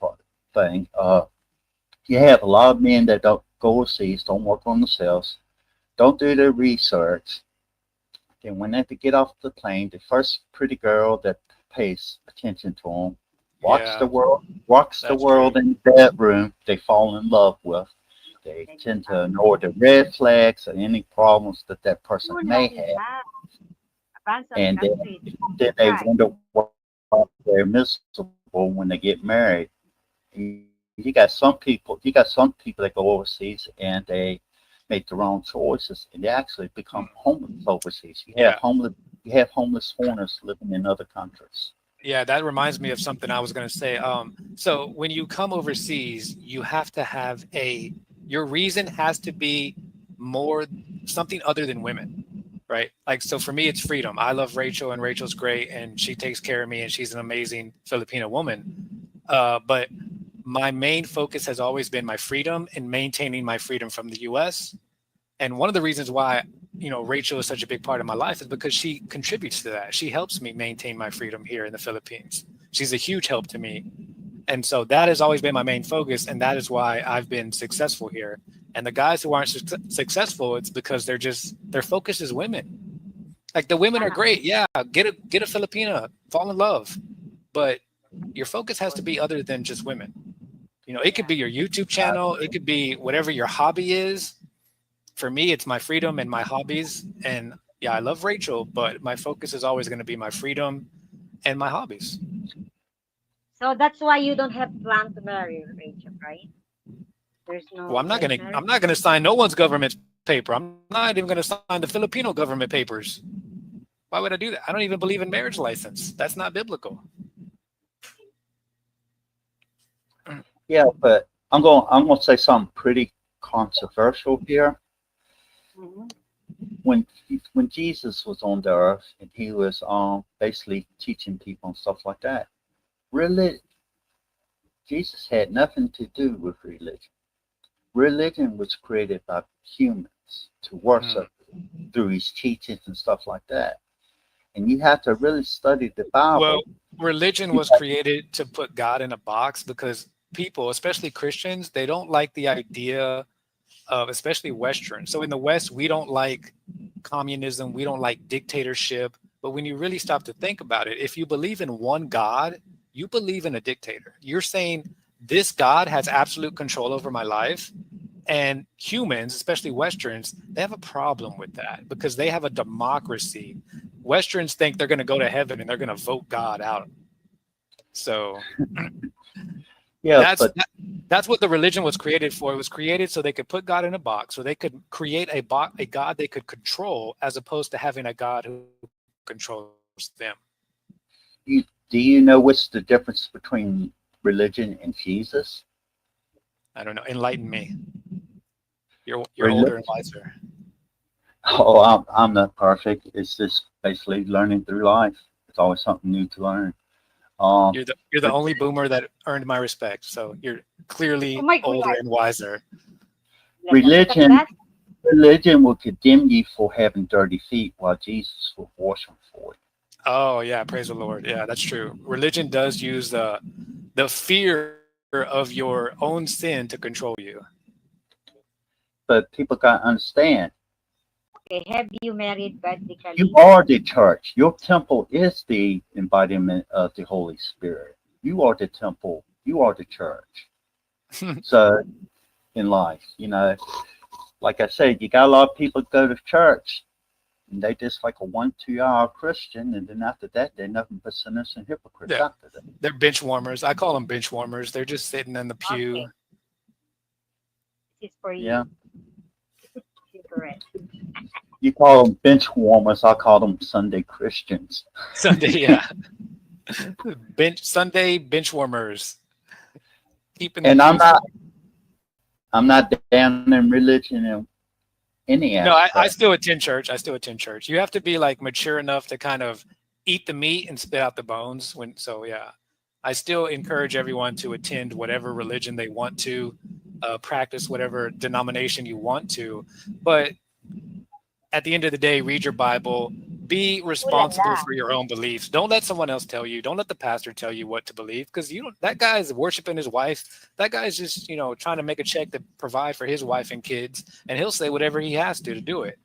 thing. You have a lot of men that don't go overseas, don't work on themselves, don't do their research. Then when they get off the plane, the first pretty girl that pays attention to them, walks the world in the bedroom, they fall in love with. They tend to ignore the red flags or any problems that person may have. And then they wonder why they're miserable when they get married. You got some people that go overseas and they make the wrong choices and they actually become homeless overseas. You have homeless foreigners living in other countries. Yeah, that reminds me of something I was going to say. So when you come overseas, you have to have your reason has to be something other than women, right? Like, so for me, it's freedom. I love Rachel and Rachel's great and she takes care of me and she's an amazing Filipino woman. But my main focus has always been my freedom and maintaining my freedom from the US. And one of the reasons why, Rachel is such a big part of my life is because she contributes to that. She helps me maintain my freedom here in the Philippines. She's a huge help to me. And so that has always been my main focus. And that is why I've been successful here. And the guys who aren't successful, it's because their focus is women. Like the women are great. Yeah. Get a Filipina, fall in love. But your focus has to be other than just women. It could be your YouTube channel. It could be whatever your hobby is. For me, it's my freedom and my hobbies. And yeah, I love Rachel, but my focus is always going to be my freedom and my hobbies. So that's why you don't have plan to marry Rachel, right? There's no. Well, I'm not gonna sign no one's government paper. I'm not even gonna sign the Filipino government papers. Why would I do that? I don't even believe in marriage license. That's not biblical. Yeah, but I'm going to say something pretty controversial here. Mm-hmm. When Jesus was on the earth and he was basically teaching people and stuff like that, really, Jesus had nothing to do with religion. Religion was created by humans to worship through his teachings and stuff like that. And you have to really study the Bible. Well, religion was created to put God in a box because people, especially Christians, they don't like the idea of, especially Western. So in the West, we don't like communism. We don't like dictatorship. But when you really stop to think about it, if you believe in one God, you believe in a dictator. You're saying this God has absolute control over my life. And humans, especially Westerns, they have a problem with that because they have a democracy. Westerns think they're going to go to heaven and they're going to vote God out. So Yeah, that's what the religion was created for. It was created so they could put God in a box, so they could create a God they could control, as opposed to having a God who controls them. do you know what's the difference between religion and Jesus? I don't know. Enlighten me. You're Religion- older and wiser. Oh, I'm not perfect. It's just basically learning through life. It's always something new to learn. You're the only boomer that earned my respect. So you're clearly Oh my older God. and wiser. Religion will condemn you for having dirty feet, while Jesus will wash them for you. Oh yeah, praise the Lord. Yeah, that's true. Religion does use the fear of your own sin to control you. But people got to understand, Okay, have you married biblically? you are the church. Your temple is the embodiment of the Holy Spirit. You are the temple. You are the church. So in life, like I said, you got a lot of people go to church and they just like a 1-2 hour Christian, and then after that they're nothing but sinners and hypocrites after that. They're bench warmers. I call them bench warmers. They're just sitting in the pew. Okay. This is for you. Yeah. Correct. You call them bench warmers, I call them Sunday Christians. Sunday, yeah. Sunday bench warmers. And I'm not down in religion in any No, aspect. I still attend church. You have to be like mature enough to kind of eat the meat and spit out the bones. Yeah, I still encourage everyone to attend whatever religion they want to, practice whatever denomination you want to, but at the end of the day, read your Bible, be responsible for your own beliefs. Don't let someone else tell you. Don't let the pastor tell you what to believe, because that guy is worshiping his wife. That guy's just, trying to make a check to provide for his wife and kids, and he'll say whatever he has to do it.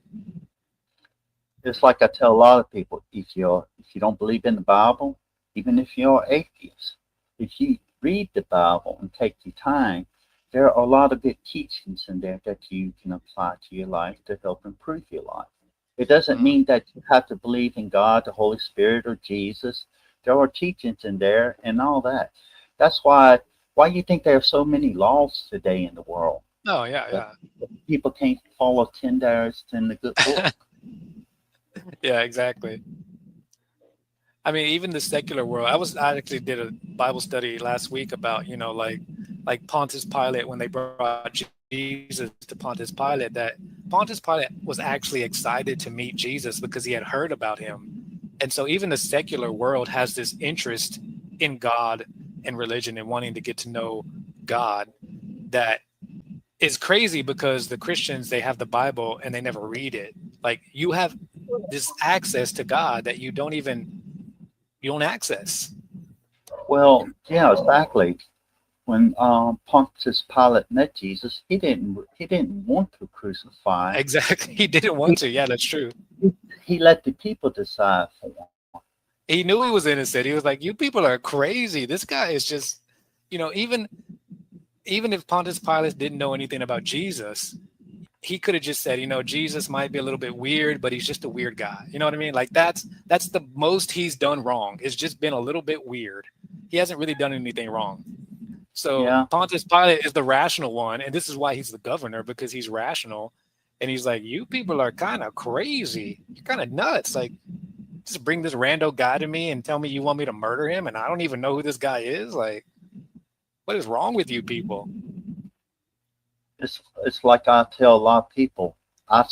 It's like I tell a lot of people, if you don't believe in the Bible, even if you're atheist, if you read the Bible and take your time, there are a lot of good teachings in there that you can apply to your life to help improve your life. It doesn't mean that you have to believe in God, the Holy Spirit, or Jesus. There are teachings in there and all that. That's why you think there are so many laws today in the world. Oh, yeah. People can't follow 10 days in the good book. Yeah, exactly. I mean, even the secular world. I actually did a Bible study last week about, like Pontius Pilate, when they brought Jesus to Pontius Pilate, that Pontius Pilate was actually excited to meet Jesus because he had heard about him. And so even the secular world has this interest in God and religion and wanting to get to know God that is crazy, because the Christians, they have the Bible and they never read it. Like, you have this access to God that you don't access. Well, yeah, exactly. When Pontius Pilate met Jesus, he didn't want to crucify. Exactly, he didn't want to. Yeah, that's true. He let the people decide for him. He knew he was innocent. He was like, "You people are crazy. This guy is just, even if Pontius Pilate didn't know anything about Jesus, he could have just said, Jesus might be a little bit weird, but he's just a weird guy. You know what I mean? Like, that's the most he's done wrong. It's just been a little bit weird. He hasn't really done anything wrong. So yeah. Pontius Pilate is the rational one, and this is why he's the governor, because he's rational. And he's like, you people are kind of crazy. You're kind of nuts. Like, just bring this rando guy to me and tell me you want me to murder him, and I don't even know who this guy is. Like, what is wrong with you people? It's like I tell a lot of people, I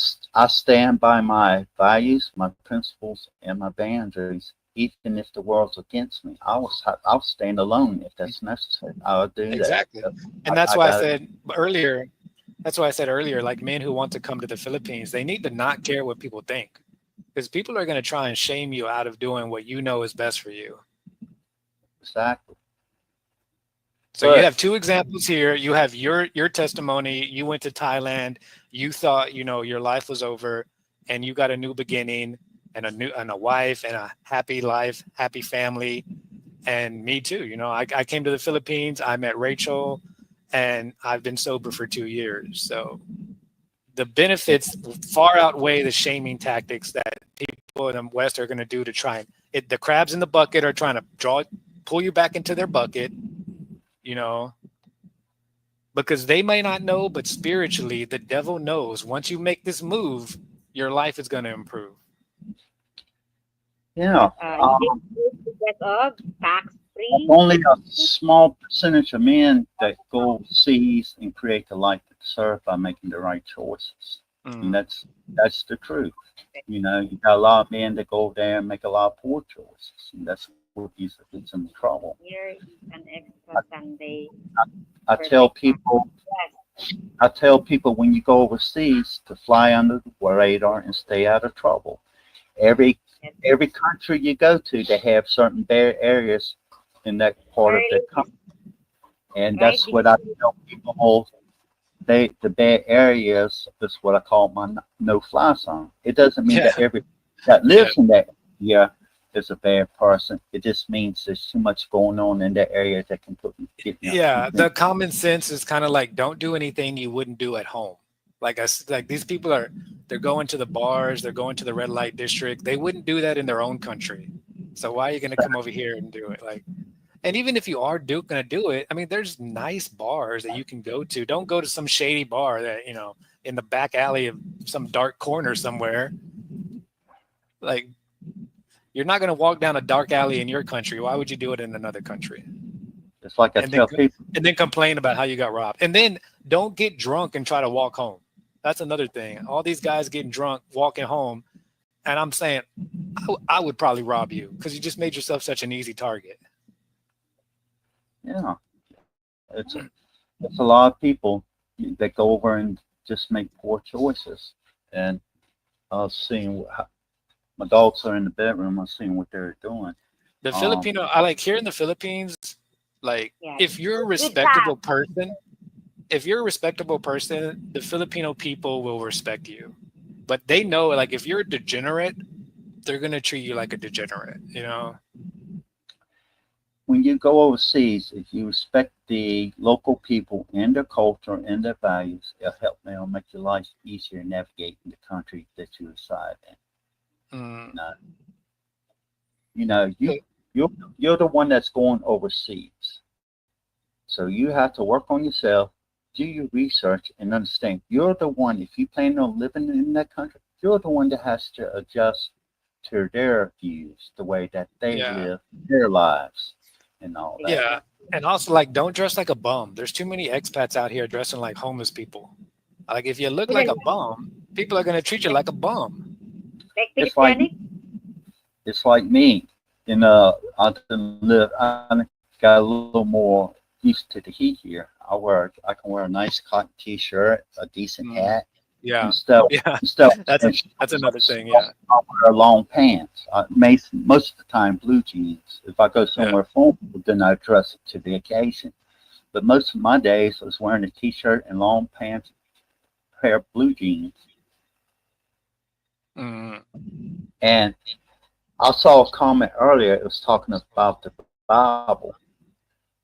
stand by my values, my principles, and my boundaries. Even if the world's against me, I'll stand alone if that's necessary. I'll do that. Exactly. And that's why I said earlier, like, men who want to come to the Philippines, they need to not care what people think, because people are going to try and shame you out of doing what you know is best for you. Exactly. So you have two examples here. You have your testimony. You went to Thailand. You thought, your life was over. and you got a new beginning and a wife and a happy life, happy family. And me too, you know, I came to the Philippines, I met Rachel, and I've been sober for 2 years. So the benefits far outweigh the shaming tactics that people in the West are going to do to try and the crabs in the bucket are trying to pull you back into their bucket, you know, because they may not know, but spiritually, the devil knows once you make this move, your life is going to improve. Yeah. You get tax free. Only a small percentage of men that go overseas and create the life they deserve by making the right choices. And that's the truth. You know, you got a lot of men that go there and make a lot of poor choices, and that's what gets in trouble. Here is an extra Sunday. I tell people when you go overseas to fly under the radar and stay out of trouble. Every country you go to, they have certain bad areas in that part of the country, and that's what I tell people. The bad areas is what I call my no-fly zone. It doesn't mean that every that lives in that area is a bad person. It just means there's too much going on in that area that can put me. The common sense is kind of like, don't do anything you wouldn't do at home. Like these people they're going to the bars, they're going to the red light district. They wouldn't do that in their own country. So why are you going to come over here and do it? Like, and even if you are going to do it, I mean, there's nice bars that you can go to. Don't go to some shady bar that, you know, in the back alley of some dark corner somewhere. Like, you're not going to walk down a dark alley in your country. Why would you do it in another country? It's like I tell people. And then complain about how you got robbed. And then don't get drunk and try to walk home. That's another thing. All these guys getting drunk, walking home. And I'm saying, I would probably rob you because you just made yourself such an easy target. Yeah. It's a lot of people that go over and just make poor choices. And I was seeing my dogs are in the bedroom. I was seeing what they're doing. The Filipino, I like here in the Philippines, like if you're a respectable person, the Filipino people will respect you. But they know, like, if you're a degenerate, they're going to treat you like a degenerate, you know? When you go overseas, if you respect the local people and their culture and their values, it'll make your life easier navigating the country that you reside in. You're the one that's going overseas. So you have to work on yourself, do your research, and understand you're the one, if you plan on living in that country, you're the one that has to adjust to their views, the way that they live their lives and all that. Yeah. And also, like, don't dress like a bum. There's too many expats out here dressing like homeless people. Like, if you look like a bum, people are going to treat you like a bum. It's like me. I got a little more used to the heat here. I can wear a nice cotton t-shirt, a decent hat. Yeah. That's another thing. Yeah. I wear long pants. Most of the time, blue jeans. If I go somewhere formal, then I dress to the occasion. But most of my days, I was wearing a t-shirt and long pants, a pair of blue jeans. And I saw a comment earlier. It was talking about the Bible.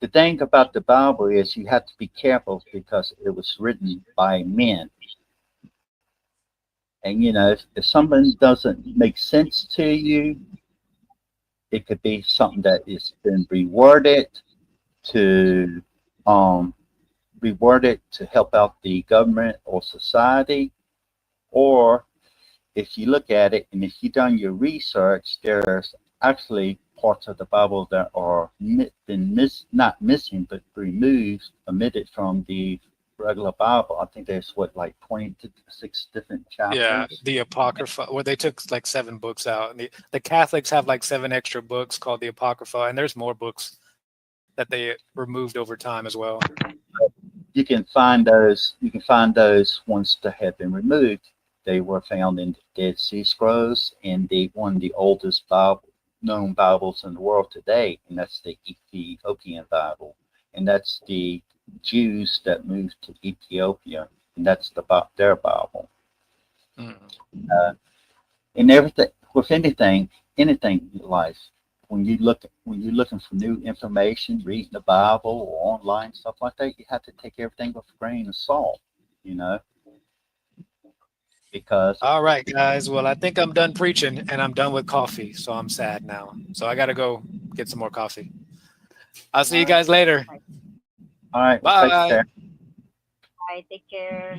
The thing about the Bible is you have to be careful because it was written by men. And, you know, if something doesn't make sense to you, it could be something that has been reworded to help out the government or society. Or if you look at it and if you've done your research, there's actually parts of the Bible that are not missing, but omitted from the regular Bible. I think there's like 26 different chapters. Yeah, the Apocrypha, where they took like 7 books out. And the Catholics have like 7 extra books called the Apocrypha, and there's more books that they removed over time as well. You can find those ones that have been removed. They were found in the Dead Sea Scrolls and one of the oldest known Bibles in the world today, and that's the Ethiopian Bible, and that's the Jews that moved to Ethiopia, and that's their Bible. And everything, with anything in life, when you're looking for new information, reading the Bible or online stuff like that, you have to take everything with a grain of salt, you know, because All right, guys. Well, I think I'm done preaching and I'm done with coffee. So I'm sad now. So I got to go get some more coffee. I'll see you guys later. all right, well, take Bye. care. Bye. Take care.